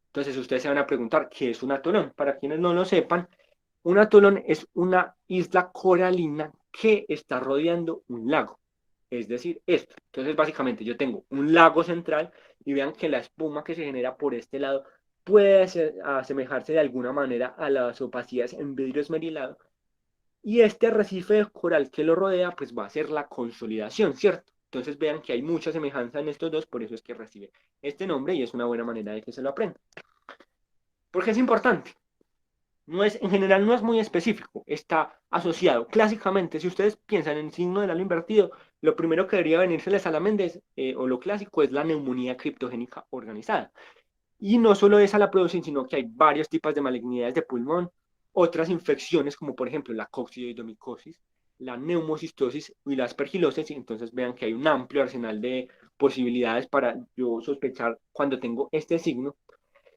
Entonces ustedes se van a preguntar, ¿qué es un atolón? Para quienes no lo sepan, un atolón es una isla coralina que está rodeando un lago. Es decir, esto. Entonces, básicamente, yo tengo un lago central y vean que la espuma que se genera por este lado puede asemejarse de alguna manera a las opacidades en vidrio esmerilado. Y este arrecife de coral que lo rodea, pues va a ser la consolidación, ¿cierto? Entonces vean que hay mucha semejanza en estos dos, por eso es que recibe este nombre y es una buena manera de que se lo aprenda. Porque es importante. No es, en general no es muy específico, está asociado. Clásicamente, si ustedes piensan en signo del halo invertido, lo primero que debería venírseles a la mente es, o lo clásico es la neumonía criptogénica organizada. Y no solo esa la producen, sino que hay varios tipos de malignidades de pulmón, otras infecciones como por ejemplo la coccidioidomicosis, la neumocistosis y la aspergilosis. Entonces vean que hay un amplio arsenal de posibilidades para yo sospechar cuando tengo este signo.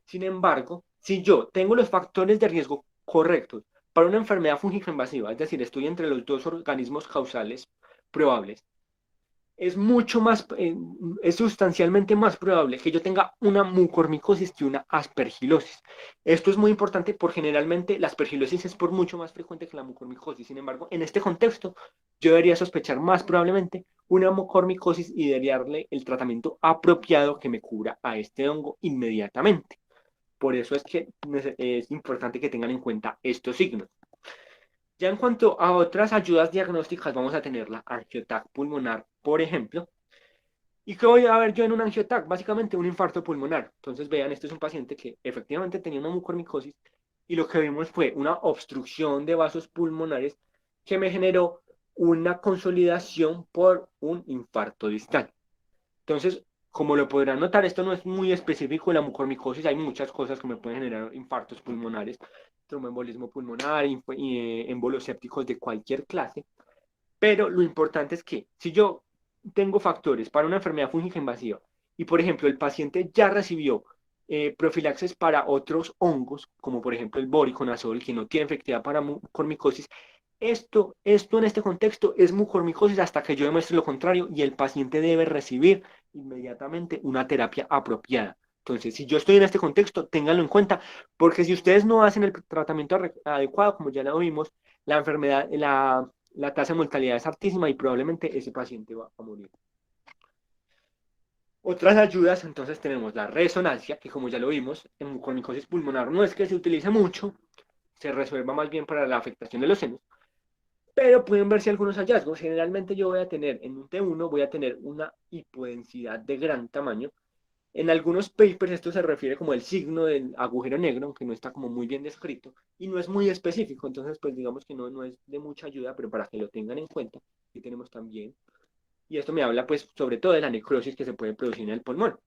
Sin embargo, si yo tengo los factores de riesgo correctos para una enfermedad fúngica invasiva, es decir, estoy entre los dos organismos causales probables, es mucho más, es sustancialmente más probable que yo tenga una mucormicosis que una aspergilosis. Esto es muy importante porque generalmente la aspergilosis es por mucho más frecuente que la mucormicosis. Sin embargo, en este contexto, yo debería sospechar más probablemente una mucormicosis y debería darle el tratamiento apropiado que me cubra a este hongo inmediatamente. Por eso es que es importante que tengan en cuenta estos signos. Ya en cuanto a otras ayudas diagnósticas, vamos a tener la angioTAC pulmonar, por ejemplo. ¿Y qué voy a ver yo en un angioTAC? Básicamente un infarto pulmonar. Entonces, vean, este es un paciente que efectivamente tenía una mucormicosis y lo que vimos fue una obstrucción de vasos pulmonares que me generó una consolidación por un infarto distal. Entonces, como lo podrán notar, esto no es muy específico de la mucormicosis, hay muchas cosas que me pueden generar infartos pulmonares, tromboembolismo pulmonar, émbolos sépticos de cualquier clase, pero lo importante es que si yo tengo factores para una enfermedad fúngica invasiva y, por ejemplo, el paciente ya recibió profilaxis para otros hongos, como por ejemplo el voriconazol, que no tiene efectividad para mucormicosis, esto en este contexto es mucormicosis hasta que yo demuestre lo contrario y el paciente debe recibir inmediatamente una terapia apropiada. Entonces, si yo estoy en este contexto, ténganlo en cuenta, porque si ustedes no hacen el tratamiento adecuado, como ya lo vimos, la enfermedad, la tasa de mortalidad es altísima y probablemente ese paciente va a morir. Otras ayudas, entonces tenemos la resonancia, que como ya lo vimos, en mucormicosis pulmonar no es que se utilice mucho, se resuelva más bien para la afectación de los senos, pero pueden verse algunos hallazgos. Generalmente yo voy a tener, en un T1, voy a tener una hipodensidad de gran tamaño. En algunos papers esto se refiere como el signo del agujero negro, aunque no está como muy bien descrito y no es muy específico, entonces pues digamos que no es de mucha ayuda, pero para que lo tengan en cuenta, aquí tenemos también, y esto me habla pues sobre todo de la necrosis que se puede producir en el pulmón.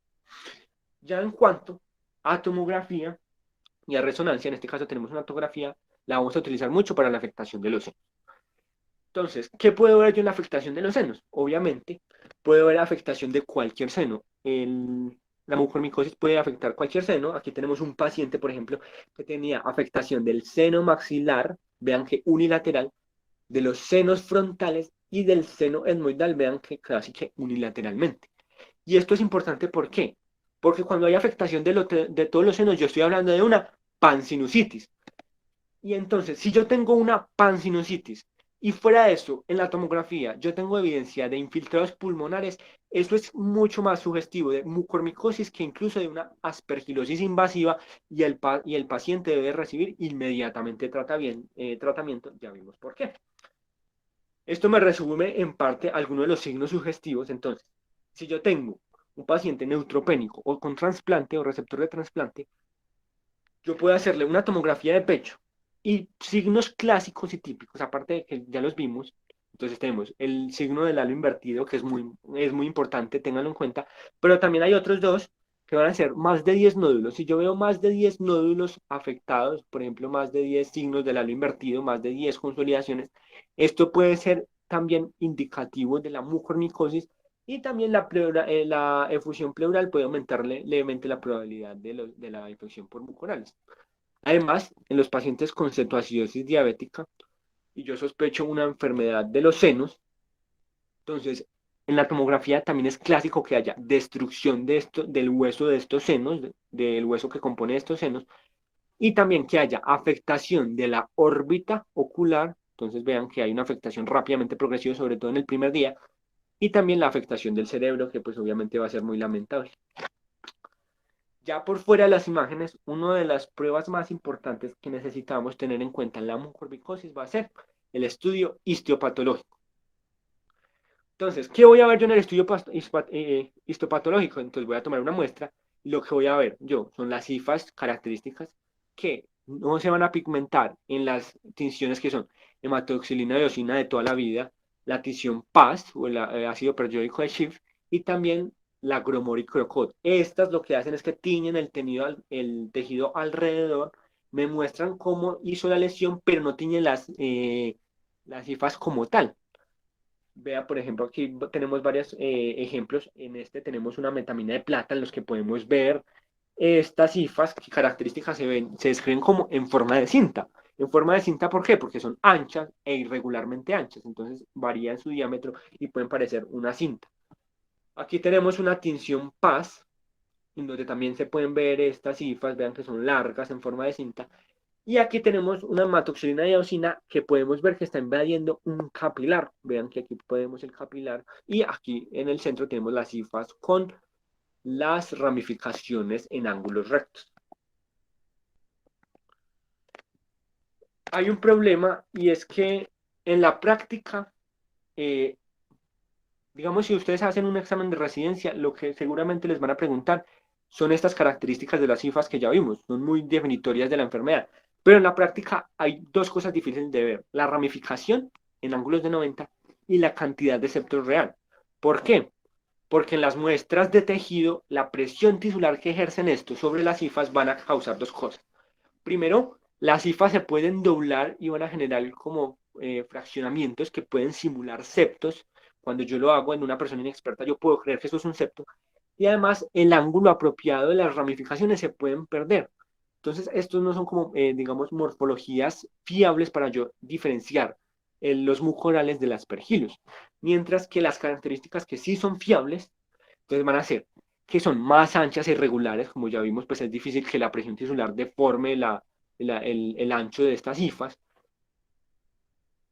Ya en cuanto a tomografía y a resonancia, en este caso tenemos una tomografía, la vamos a utilizar mucho para la afectación de los senos. Entonces, ¿qué puedo ver yo en la afectación de los senos? Obviamente, puedo ver la afectación de cualquier seno. La mucormicosis puede afectar cualquier seno. Aquí tenemos un paciente, por ejemplo, que tenía afectación del seno maxilar, vean que unilateral, de los senos frontales y del seno etmoidal, vean que casi que unilateralmente. Y esto es importante, ¿por qué? Porque cuando hay afectación de todos los senos, yo estoy hablando de una pansinusitis. Y entonces, si yo tengo una pansinusitis y fuera de eso, en la tomografía, yo tengo evidencia de infiltrados pulmonares, eso es mucho más sugestivo de mucormicosis que incluso de una aspergilosis invasiva y el paciente debe recibir inmediatamente tratamiento. Ya vimos por qué. Esto me resume en parte algunos de los signos sugestivos. Entonces, si yo tengo un paciente neutropénico o con trasplante o receptor de trasplante, yo puedo hacerle una tomografía de pecho y signos clásicos y típicos, aparte de que ya los vimos. Entonces tenemos el signo del halo invertido, que es muy importante, ténganlo en cuenta, pero también hay otros dos que van a ser más de 10 nódulos. Si yo veo más de 10 nódulos afectados, por ejemplo, más de 10 signos del halo invertido, más de 10 consolidaciones, esto puede ser también indicativo de la mucormicosis y también la efusión pleural puede aumentar levemente la probabilidad de la infección por mucorales. Además, en los pacientes con cetoacidosis diabética, y yo sospecho una enfermedad de los senos, entonces en la tomografía también es clásico que haya destrucción de esto, del hueso de estos senos, del hueso que compone estos senos, y también que haya afectación de la órbita ocular. Entonces vean que hay una afectación rápidamente progresiva, sobre todo en el primer día, y también la afectación del cerebro, que pues obviamente va a ser muy lamentable. Ya por fuera de las imágenes, una de las pruebas más importantes que necesitamos tener en cuenta en la mucormicosis va a ser el estudio histopatológico. Entonces, ¿qué voy a ver yo en el estudio histopatológico? Entonces voy a tomar una muestra y lo que voy a ver yo son las cifras características que no se van a pigmentar en las tinciones que son hematoxilina de eosina de toda la vida, la tinción PAS o el ácido periódico de Schiff y también la gromoricrocod. Estas lo que hacen es que tiñen el tejido alrededor, me muestran cómo hizo la lesión, pero no tiñen las cifras como tal. Vea, por ejemplo, aquí tenemos varios ejemplos. En este tenemos una metamina de plata en los que podemos ver estas cifras, que características se describen como en forma de cinta. En forma de cinta, ¿por qué? Porque son anchas e irregularmente anchas. Entonces varían su diámetro y pueden parecer una cinta. Aquí tenemos una tinción PAS, en donde también se pueden ver estas cifras, vean que son largas en forma de cinta. Y aquí tenemos una hematoxilina de eosina que podemos ver que está invadiendo un capilar. Vean que aquí podemos el capilar y aquí en el centro tenemos las cifras con las ramificaciones en ángulos rectos. Hay un problema y es que en la práctica, eh, digamos, si ustedes hacen un examen de residencia, lo que seguramente les van a preguntar son estas características de las cifras que ya vimos, son muy definitorias de la enfermedad. Pero en la práctica hay dos cosas difíciles de ver, la ramificación en ángulos de 90 y la cantidad de septos real. ¿Por qué? Porque en las muestras de tejido, la presión tisular que ejercen estos sobre las cifras van a causar dos cosas. Primero, las cifras se pueden doblar y van a generar como fraccionamientos que pueden simular septos. Cuando yo lo hago en una persona inexperta, yo puedo creer que eso es un septo. Y además, el ángulo apropiado de las ramificaciones se pueden perder. Entonces, estos no son como, digamos, morfologías fiables para yo diferenciar los mucorales de las aspergillus. Mientras que las características que sí son fiables, entonces van a ser que son más anchas e irregulares, como ya vimos, pues es difícil que la presión tisular deforme el ancho de estas cifras,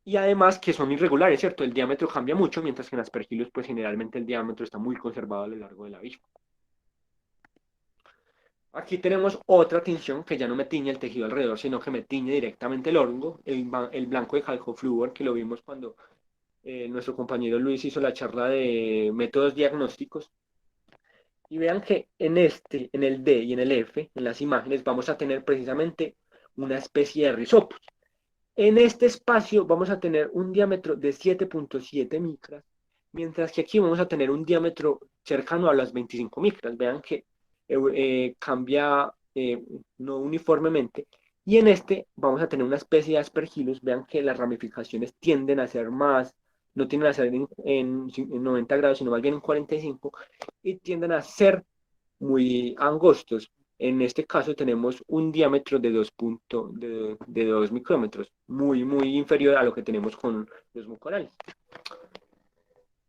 y además que son irregulares, ¿cierto? El diámetro cambia mucho, mientras que en aspergillus, pues generalmente el diámetro está muy conservado a lo largo de la vida. Aquí tenemos otra tinción que ya no me tiñe el tejido alrededor, sino que me tiñe directamente el hongo, el blanco de calcoflúor, que lo vimos cuando nuestro compañero Luis hizo la charla de métodos diagnósticos. Y vean que en el D y en el F, en las imágenes, vamos a tener precisamente una especie de risopus. En este espacio vamos a tener un diámetro de 7.7 micras, mientras que aquí vamos a tener un diámetro cercano a las 25 micras. Vean que cambia no uniformemente. Y en este vamos a tener una especie de aspergillus. Vean que las ramificaciones tienden a ser más, no tienden a ser en 90 grados, sino más bien en 45, y tienden a ser muy angostos. En este caso tenemos un diámetro de 2 micrómetros, muy inferior a lo que tenemos con los mucorales.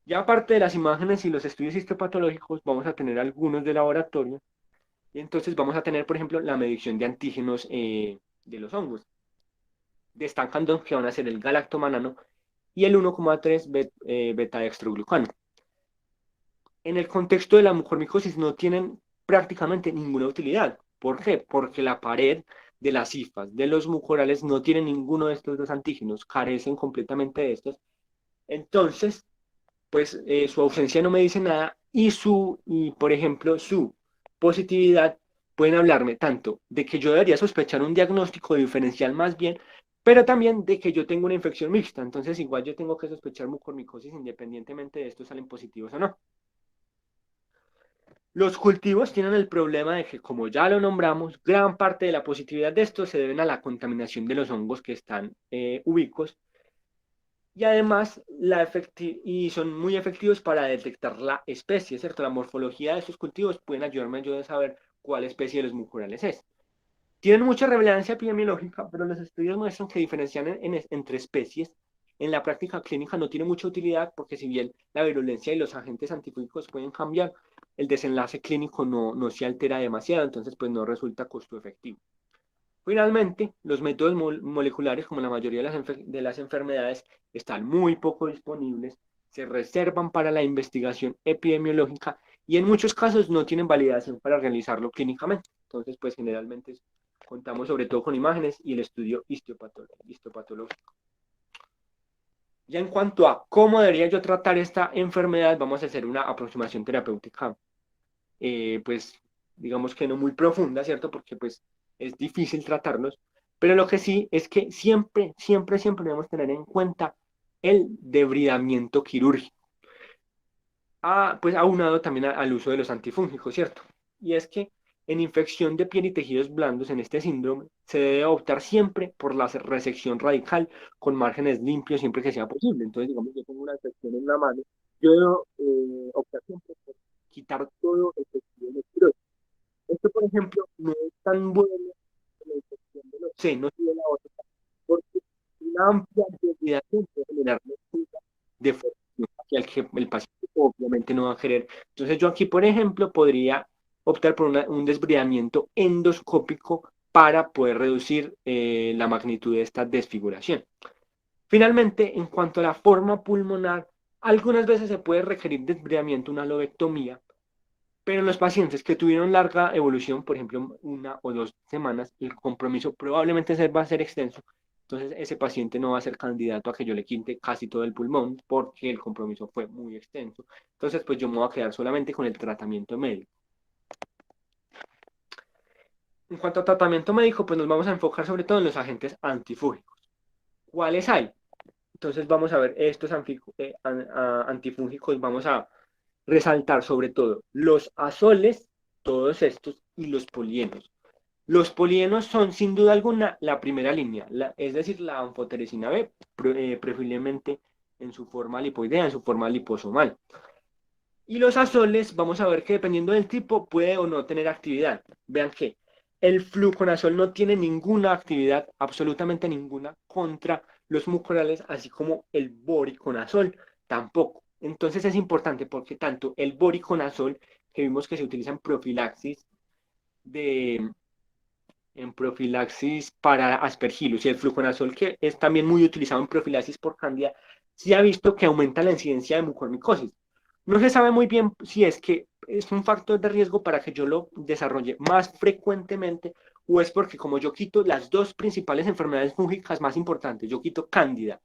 Ya aparte de las imágenes y los estudios histopatológicos, vamos a tener algunos de laboratorio. Y entonces vamos a tener, por ejemplo, la medición de antígenos de los hongos, destacando que van a ser el galactomanano y el 1,3 beta-dextroglucano. En el contexto de la mucormicosis no tienen prácticamente ninguna utilidad. ¿Por qué? Porque la pared de las cifras de los mucorales no tiene ninguno de estos dos antígenos, carecen completamente de estos. Entonces, pues su ausencia no me dice nada y por ejemplo, su positividad pueden hablarme tanto de que yo debería sospechar un diagnóstico diferencial más bien, pero también de que yo tengo una infección mixta. Entonces, igual yo tengo que sospechar mucormicosis independientemente de estos salen positivos o no. Los cultivos tienen el problema de que, como ya lo nombramos, gran parte de la positividad de estos se deben a la contaminación de los hongos que están ubicos y además y son muy efectivos para detectar la especie, ¿cierto? La morfología de estos cultivos pueden ayudarme yo a saber cuál especie de los mucorales es. Tienen mucha relevancia epidemiológica, pero los estudios muestran que diferenciar entre especies en la práctica clínica no tiene mucha utilidad porque si bien la virulencia y los agentes antifúngicos pueden cambiar, el desenlace clínico no se altera demasiado, entonces pues no resulta costo efectivo. Finalmente, los métodos moleculares, como la mayoría de las enfermedades, están muy poco disponibles, se reservan para la investigación epidemiológica y en muchos casos no tienen validación para realizarlo clínicamente. Entonces, pues generalmente contamos sobre todo con imágenes y el estudio histopatológico. Ya en cuanto a cómo debería yo tratar esta enfermedad, vamos a hacer una aproximación terapéutica, pues digamos que no muy profunda, ¿cierto? Porque pues es difícil tratarlos, pero lo que sí es que siempre debemos tener en cuenta el debridamiento quirúrgico, pues aunado también al uso de los antifúngicos, ¿cierto? Y es que en infección de piel y tejidos blandos en este síndrome se debe optar siempre por la resección radical con márgenes limpios siempre que sea posible. Entonces, digamos, yo tengo una infección en la mano, yo debo optar siempre por quitar todo el tejido necroso. Esto, por ejemplo, no es tan bueno en la infección de los senos y de la otra, porque una amplia desviación puede generar lectura de formación hacia el que el paciente obviamente no va a querer. Entonces, yo aquí, por ejemplo, podría optar por un desbridamiento endoscópico para poder reducir la magnitud de esta desfiguración. Finalmente, en cuanto a la forma pulmonar, algunas veces se puede requerir desbridamiento, una lobectomía, pero en los pacientes que tuvieron larga evolución, por ejemplo, 1 o 2 semanas, el compromiso probablemente va a ser extenso. Entonces, ese paciente no va a ser candidato a que yo le quinte casi todo el pulmón porque el compromiso fue muy extenso. Entonces, pues yo me voy a quedar solamente con el tratamiento médico. En cuanto a tratamiento médico, pues nos vamos a enfocar sobre todo en los agentes antifúngicos. ¿Cuáles hay? Entonces, vamos a ver estos antifúngicos, vamos a resaltar sobre todo los azoles, todos estos, y los polienos. Los polienos son sin duda alguna la primera línea, es decir, la anfoteresina B, preferiblemente en su forma lipoidea, en su forma liposomal. Y los azoles, vamos a ver que dependiendo del tipo puede o no tener actividad. Vean que el fluconazol no tiene ninguna actividad, absolutamente ninguna, contra los mucorales, así como el boriconazol tampoco. Entonces es importante porque tanto el boriconazol, que vimos que se utiliza de, en profilaxis para aspergillus y el fluconazol, que es también muy utilizado en profilaxis por cándida, se ha visto que aumenta la incidencia de mucormicosis. No se sabe muy bien si es que es un factor de riesgo para que yo lo desarrolle más frecuentemente o es porque como yo quito las dos principales enfermedades fúngicas más importantes, yo quito cándida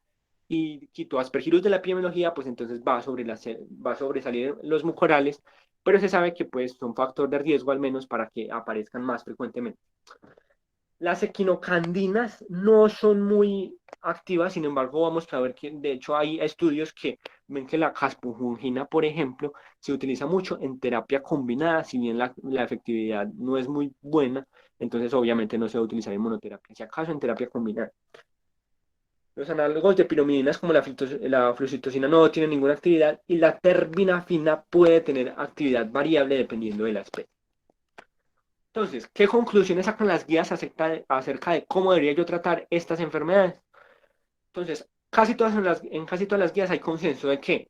y quito aspergillus de la epidemiología, pues entonces va a sobresalir los mucorales, pero se sabe que pues son factor de riesgo al menos para que aparezcan más frecuentemente. Las equinocandinas no son muy activas, sin embargo, vamos a ver que de hecho hay estudios que ven que la caspofungina, por ejemplo, se utiliza mucho en terapia combinada, si bien la efectividad no es muy buena, entonces obviamente no se va a utilizar en monoterapia, si acaso en terapia combinada. Los análogos de pirimidinas como la flucitosina no tienen ninguna actividad y la terbinafina puede tener actividad variable dependiendo de la especie. Entonces, ¿qué conclusiones sacan las guías acerca de cómo debería yo tratar estas enfermedades? Entonces, en casi todas las guías hay consenso de que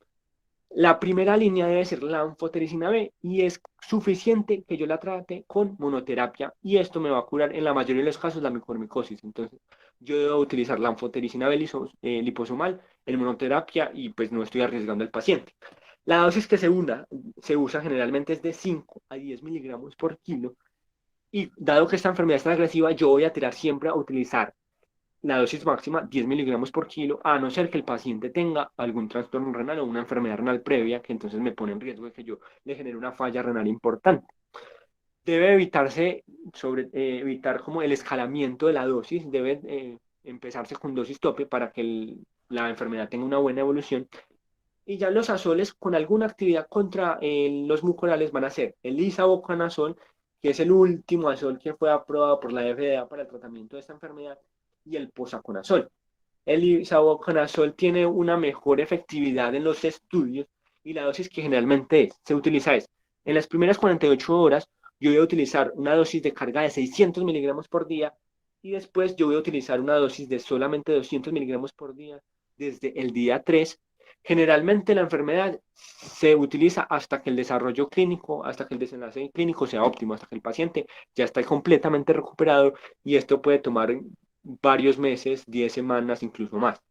la primera línea debe ser la anfotericina B y es suficiente que yo la trate con monoterapia y esto me va a curar en la mayoría de los casos la micormicosis. Entonces, yo debo utilizar la anfotericina B liposomal en monoterapia y pues no estoy arriesgando al paciente. La dosis que se usa generalmente es de 5 a 10 miligramos por kilo y dado que esta enfermedad es tan agresiva, yo voy a tirar siempre a utilizar la dosis máxima, 10 miligramos por kilo, a no ser que el paciente tenga algún trastorno renal o una enfermedad renal previa, que entonces me pone en riesgo de que yo le genere una falla renal importante. Debe evitar como el escalamiento de la dosis, debe empezarse con dosis tope para que la enfermedad tenga una buena evolución. Y ya los azoles con alguna actividad contra los mucorales van a ser el isavuconazol, que es el último azol que fue aprobado por la FDA para el tratamiento de esta enfermedad, y el posaconazol. El isavuconazol tiene una mejor efectividad en los estudios y la dosis que generalmente se utiliza es en las primeras 48 horas yo voy a utilizar una dosis de carga de 600 miligramos por día y después yo voy a utilizar una dosis de solamente 200 miligramos por día desde el día 3. Generalmente la enfermedad se utiliza hasta que el desarrollo clínico, hasta que el desenlace clínico sea óptimo, hasta que el paciente ya está completamente recuperado, y esto puede tomar varios meses, 10 semanas, incluso más.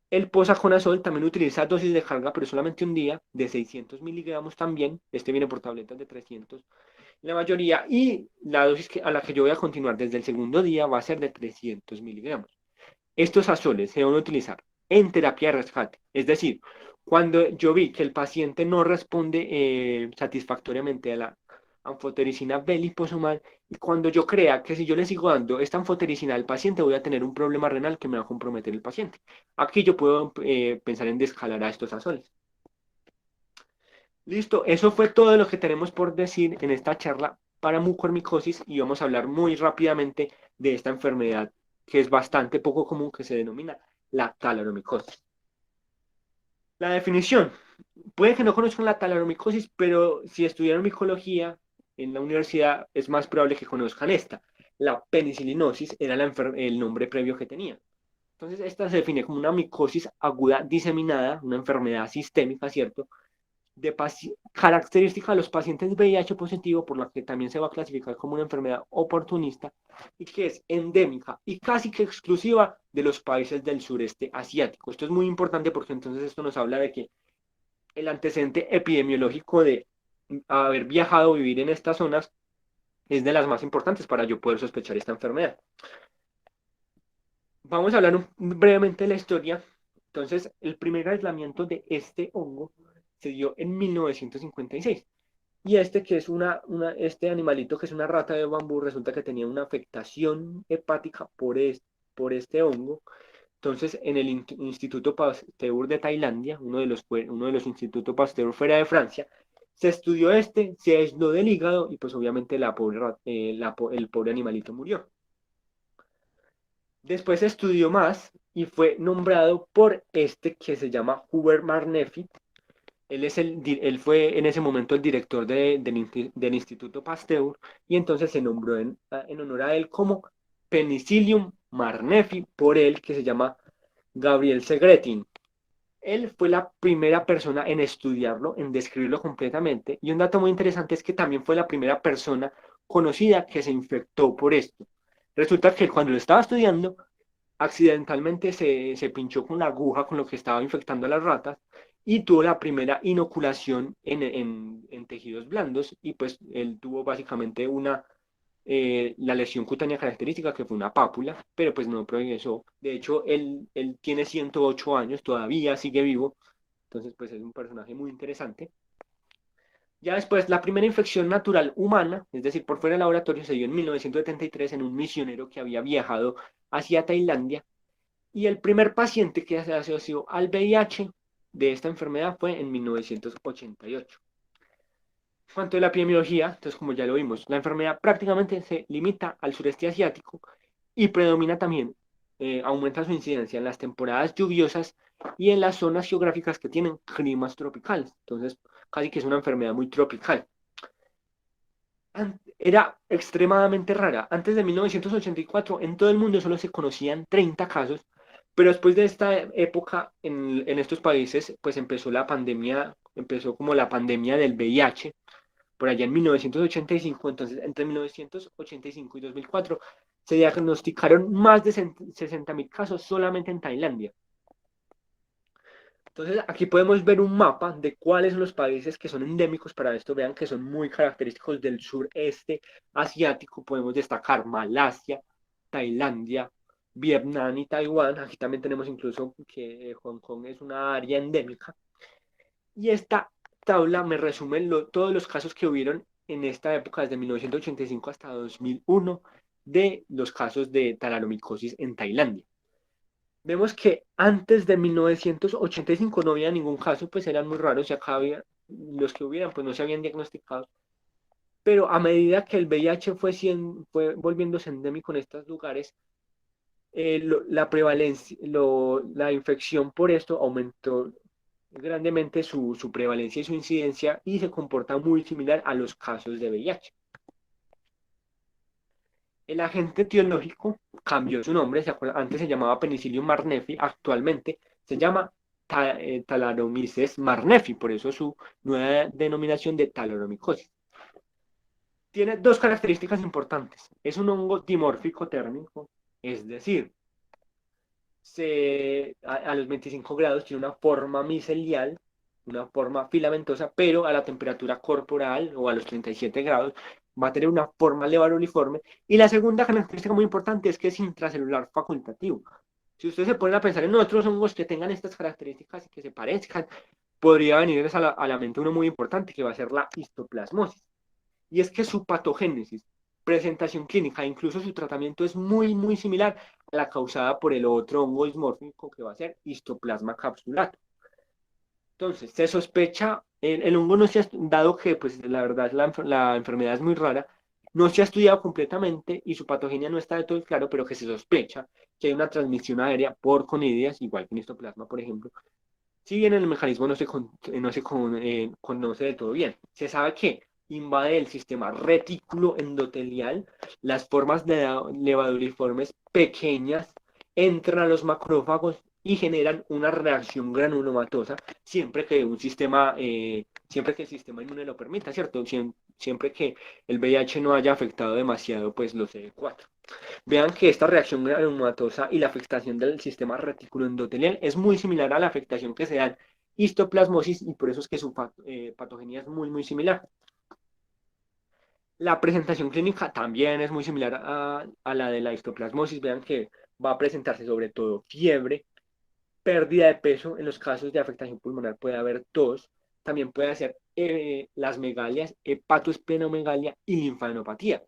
El posaconazol también utiliza dosis de carga, pero solamente un día, de 600 miligramos también. Este viene por tabletas de 300, la mayoría, y la dosis a la que yo voy a continuar desde el segundo día va a ser de 300 miligramos. Estos azoles se van a utilizar en terapia de rescate, es decir, cuando yo vi que el paciente no responde satisfactoriamente a la anfotericina B liposomal, y cuando yo crea que si yo le sigo dando esta anfotericina al paciente voy a tener un problema renal que me va a comprometer el paciente. Aquí yo puedo pensar en descalar a estos azoles. Listo, eso fue todo lo que tenemos por decir en esta charla para mucormicosis, y vamos a hablar muy rápidamente de esta enfermedad que es bastante poco común, que se denomina la talaromicosis. La definición. Puede que no conozcan la talaromicosis, pero si estudiaron micología en la universidad es más probable que conozcan esta. La penicilinosis era el nombre previo que tenía. Entonces, esta se define como una micosis aguda diseminada, una enfermedad sistémica, ¿cierto? Característica de los pacientes VIH positivo, por la que también se va a clasificar como una enfermedad oportunista, y que es endémica y casi que exclusiva de los países del sureste asiático. Esto es muy importante porque entonces esto nos habla de que el antecedente epidemiológico de haber viajado o vivir en estas zonas es de las más importantes para yo poder sospechar esta enfermedad. Vamos a hablar brevemente de la historia. Entonces, el primer aislamiento de este hongo se dio en 1956. Y este, que es este animalito, que es una rata de bambú, resulta que tenía una afectación hepática por este hongo. Entonces, en el Instituto Pasteur de Tailandia, uno de los institutos Pasteur fuera de Francia, se estudió se aisló del hígado, y pues obviamente el pobre animalito murió. Después se estudió más y fue nombrado por este que se llama Hubert Marneffi. Él fue en ese momento el director del Instituto Pasteur, y entonces se nombró en honor a él como Penicillium Marneffi, por él, que se llama Gabriel Segretin. Él fue la primera persona en estudiarlo, en describirlo completamente, y un dato muy interesante es que también fue la primera persona conocida que se infectó por esto. Resulta que cuando lo estaba estudiando, accidentalmente se pinchó con la aguja con lo que estaba infectando a las ratas, y tuvo la primera inoculación en tejidos blandos, y pues él tuvo básicamente la lesión cutánea característica, que fue una pápula, pero pues no progresó. De hecho, él tiene 108 años, todavía sigue vivo, entonces pues es un personaje muy interesante. Ya después, la primera infección natural humana, es decir, por fuera del laboratorio, se dio en 1973 en un misionero que había viajado hacia Tailandia, y el primer paciente que se asoció al VIH de esta enfermedad fue en 1988. En cuanto a la epidemiología, entonces como ya lo vimos, la enfermedad prácticamente se limita al sureste asiático y predomina también, aumenta su incidencia en las temporadas lluviosas y en las zonas geográficas que tienen climas tropicales. Entonces, casi que es una enfermedad muy tropical. Era extremadamente rara. Antes de 1984, en todo el mundo solo se conocían 30 casos, pero después de esta época, en estos países, pues empezó la pandemia, empezó como la pandemia del VIH, por allá en 1985. Entonces entre 1985 y 2004 se diagnosticaron más de 60.000 casos solamente en Tailandia. Entonces aquí podemos ver un mapa de cuáles son los países que son endémicos para esto. Vean que son muy característicos del sureste asiático. Podemos destacar Malasia, Tailandia, Vietnam y Taiwán. Aquí también tenemos incluso que Hong Kong es una área endémica. Y esta tabla me resume todos los casos que hubieron en esta época, desde 1985 hasta 2001, de los casos de talaromicosis en Tailandia. Vemos que antes de 1985 no había ningún caso, pues eran muy raros, y acá había, los que hubieran, pues no se habían diagnosticado. Pero a medida que el VIH fue volviéndose endémico en estos lugares, la prevalencia, la infección por esto aumentó grandemente su prevalencia y su incidencia, y se comporta muy similar a los casos de VIH. El agente etiológico cambió su nombre, antes se llamaba Penicillium marnefi, actualmente se llama Talaromyces marnefi, por eso su nueva denominación de taloromicosis. Tiene dos características importantes. Es un hongo dimórfico térmico, es decir, a los 25 grados tiene una forma micelial, una forma filamentosa, pero a la temperatura corporal o a los 37 grados va a tener una forma levaruliforme. Y la segunda característica muy importante es que es intracelular facultativo. Si ustedes se ponen a pensar en otros hongos que tengan estas características y que se parezcan, podría venirles a la mente uno muy importante que va a ser la histoplasmosis. Y es que su patogénesis, presentación clínica, incluso su tratamiento es muy, muy similar a la causada por el otro hongo dismórfico que va a ser histoplasma capsulato. Entonces, se sospecha, el hongo no se ha, dado que, pues la verdad, la enfermedad es muy rara, no se ha estudiado completamente y su patogenia no está de todo claro, pero que se sospecha que hay una transmisión aérea por conidias, igual que en histoplasma, por ejemplo. Si bien el mecanismo no se conoce de todo bien, se sabe que invade el sistema retículo endotelial, las formas de levaduriformes pequeñas entran a los macrófagos y generan una reacción granulomatosa siempre que el sistema inmune lo permita, ¿cierto? Siempre que el VIH no haya afectado demasiado pues los CD4. Vean que esta reacción granulomatosa y la afectación del sistema retículo endotelial es muy similar a la afectación que se da en histoplasmosis y por eso es que su patogenia es muy, muy similar. La presentación clínica también es muy similar a la de la histoplasmosis. Vean que va a presentarse sobre todo fiebre, pérdida de peso. En los casos de afectación pulmonar puede haber tos. También puede ser las megalias, hepatoesplenomegalia y linfadenopatía.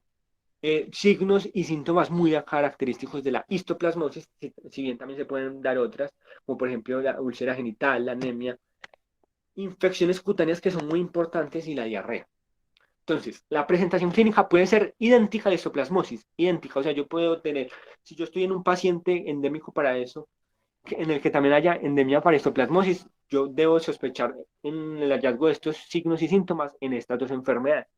Signos y síntomas muy característicos de la histoplasmosis, si bien también se pueden dar otras, como por ejemplo la úlcera genital, la anemia, infecciones cutáneas que son muy importantes y la diarrea. Entonces, la presentación clínica puede ser idéntica a la histoplasmosis, idéntica, o sea, yo puedo tener, si yo estoy en un paciente endémico para eso, en el que también haya endemia para histoplasmosis, yo debo sospechar en el hallazgo de estos signos y síntomas en estas dos enfermedades.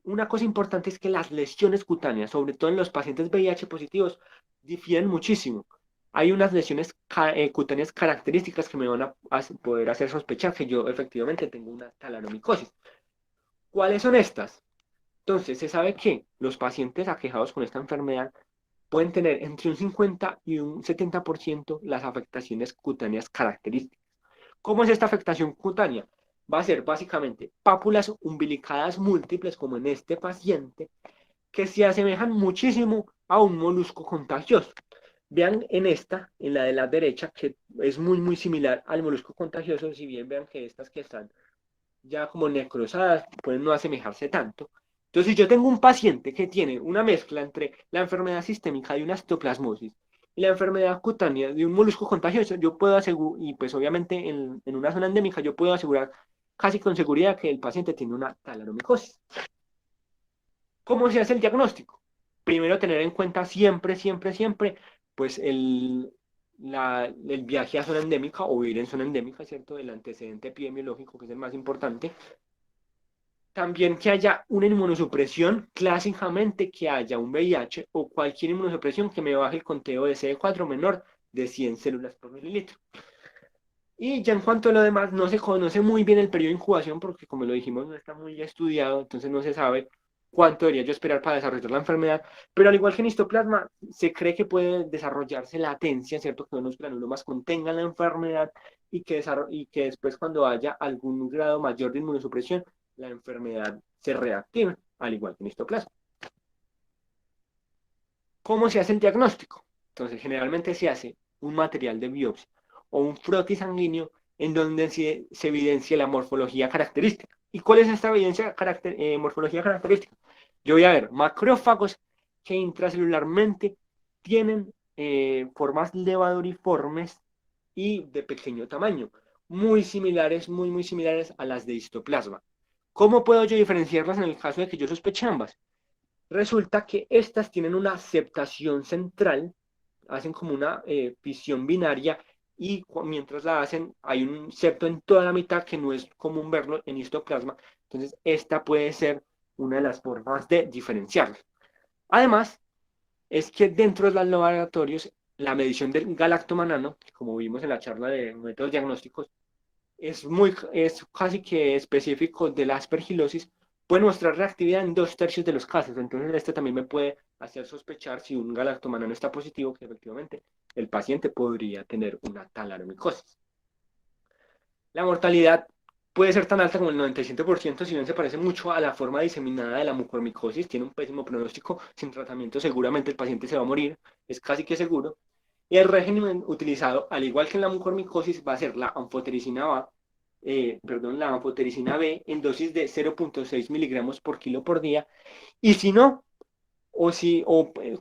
Una cosa importante es que las lesiones cutáneas, sobre todo en los pacientes VIH positivos, difieren muchísimo. Hay unas lesiones cutáneas características que me van a poder hacer sospechar que yo efectivamente tengo una talaromicosis. ¿Cuáles son estas? Entonces, se sabe que los pacientes aquejados con esta enfermedad pueden tener entre un 50 y un 70% las afectaciones cutáneas características. ¿Cómo es esta afectación cutánea? Va a ser básicamente pápulas umbilicadas múltiples, como en este paciente, que se asemejan muchísimo a un molusco contagioso. Vean en la de la derecha, que es muy, muy similar al molusco contagioso, si bien vean que estas que están ya como necrosadas pueden no asemejarse tanto. Entonces, si yo tengo un paciente que tiene una mezcla entre la enfermedad sistémica de una citoplasmosis y la enfermedad cutánea de un molusco contagioso, yo puedo asegurar, y pues obviamente en una zona endémica, yo puedo asegurar casi con seguridad que el paciente tiene una talaromicosis. ¿Cómo se hace el diagnóstico? Primero tener en cuenta siempre, siempre, siempre, pues el viaje a zona endémica o vivir en zona endémica, ¿cierto? El antecedente epidemiológico, que es el más importante. También que haya una inmunosupresión, clásicamente que haya un VIH o cualquier inmunosupresión que me baje el conteo de CD4 menor de 100 células por mililitro. Y ya en cuanto a lo demás, no se conoce muy bien el periodo de incubación porque, como lo dijimos, no está muy estudiado, entonces no se sabe cuánto debería yo esperar para desarrollar la enfermedad. Pero al igual que en histoplasma, se cree que puede desarrollarse latencia, ¿cierto? Que unos granulomas contengan la enfermedad y que después, cuando haya algún grado mayor de inmunosupresión, la enfermedad se reactiva, al igual que en histoplasma. ¿Cómo se hace el diagnóstico? Entonces, generalmente se hace un material de biopsia o un frotis sanguíneo en donde se evidencia la morfología característica. ¿Y cuál es esta morfología característica? Yo voy a ver macrófagos que intracelularmente tienen formas levaduriformes y de pequeño tamaño, muy similares, muy, muy similares a las de histoplasma. ¿Cómo puedo yo diferenciarlas en el caso de que yo sospeche ambas? Resulta que estas tienen una aceptación central, hacen como una fisión binaria y mientras la hacen hay un septo en toda la mitad que no es común verlo en histoplasma. Entonces, esta puede ser una de las formas de diferenciarlos. Además, es que dentro de los laboratorios, la medición del galactomanano, que como vimos en la charla de métodos diagnósticos, es casi que específico de la aspergilosis, puede mostrar reactividad en 2/3 de los casos. Entonces, este también me puede hacer sospechar si un galactomanano está positivo, que efectivamente el paciente podría tener una talaromicosis. La mortalidad puede ser tan alta como el 97%, si bien se parece mucho a la forma diseminada de la mucormicosis, tiene un pésimo pronóstico, sin tratamiento seguramente el paciente se va a morir, es casi que seguro. Y el régimen utilizado, al igual que en la mucormicosis, va a ser la anfotericina la anfotericina B en dosis de 0,6 miligramos por kilo por día. Y si no,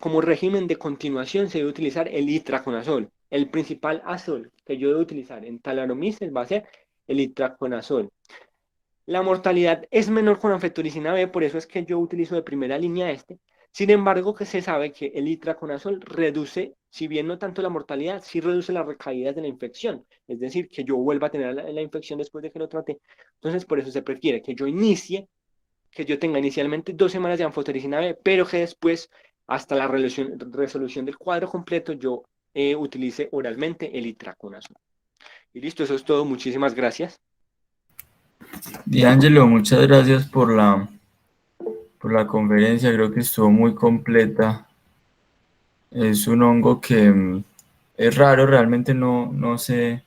como régimen de continuación se debe utilizar el itraconazol. El principal azol que yo debo utilizar en Talaromyces va a ser el itraconazol. La mortalidad es menor con anfotericina B, por eso es que yo utilizo de primera línea este. Sin embargo, que se sabe que el itraconazol reduce, si bien no tanto la mortalidad, sí reduce las recaídas de la infección. Es decir, que yo vuelva a tener la infección después de que lo trate. Entonces, por eso se prefiere que yo tenga inicialmente 2 semanas de anfotericina B, pero que después, hasta la resolución del cuadro completo, yo utilice oralmente el itraconazol. Y listo, eso es todo. Muchísimas gracias. D'Angelo, muchas gracias por la conferencia, creo que estuvo muy completa. Es un hongo que es raro, realmente no se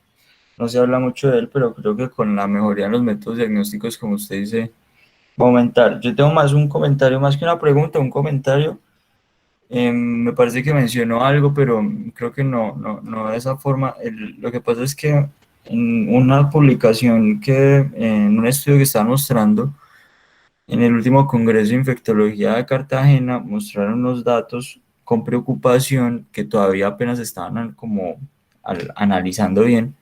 habla mucho de él, pero creo que con la mejoría en los métodos diagnósticos, como usted dice, va a aumentar. Yo tengo más un comentario, más que una pregunta, un comentario. Me parece que mencionó algo, pero creo que no de esa forma. Lo que pasa es que en una publicación en un estudio que está mostrando, en el último Congreso de Infectología de Cartagena, mostraron unos datos con preocupación que todavía apenas estaban como analizando bien,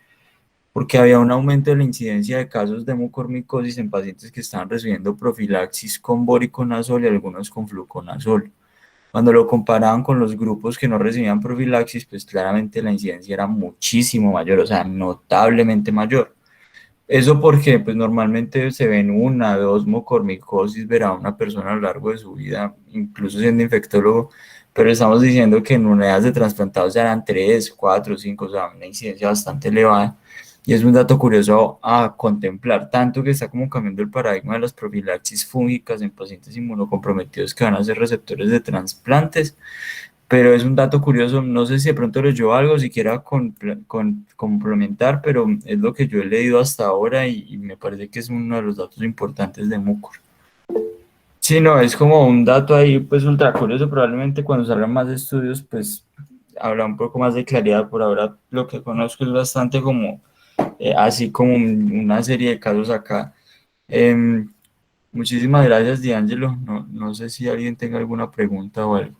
porque había un aumento de la incidencia de casos de mucormicosis en pacientes que estaban recibiendo profilaxis con voriconazol y algunos con fluconazol. Cuando lo comparaban con los grupos que no recibían profilaxis, pues claramente la incidencia era muchísimo mayor, o sea, notablemente mayor. Eso porque pues normalmente se ven una, dos mucormicosis, verá una persona a lo largo de su vida, incluso siendo infectólogo, pero estamos diciendo que en unidades de trasplantados ya eran 3, 4, 5, o sea, una incidencia bastante elevada. Y es un dato curioso a contemplar, tanto que está como cambiando el paradigma de las profilaxis fúngicas en pacientes inmunocomprometidos que van a ser receptores de trasplantes, pero es un dato curioso, no sé si de pronto leyó algo, si quiera complementar, pero es lo que yo he leído hasta ahora y me parece que es uno de los datos importantes de Mucor. Sí, no, es como un dato ahí, pues ultra curioso, probablemente cuando salgan más estudios, pues habrá un poco más de claridad. Por ahora lo que conozco es bastante como, así como una serie de casos acá. Muchísimas gracias, D'Angelo. No sé si alguien tenga alguna pregunta o algo.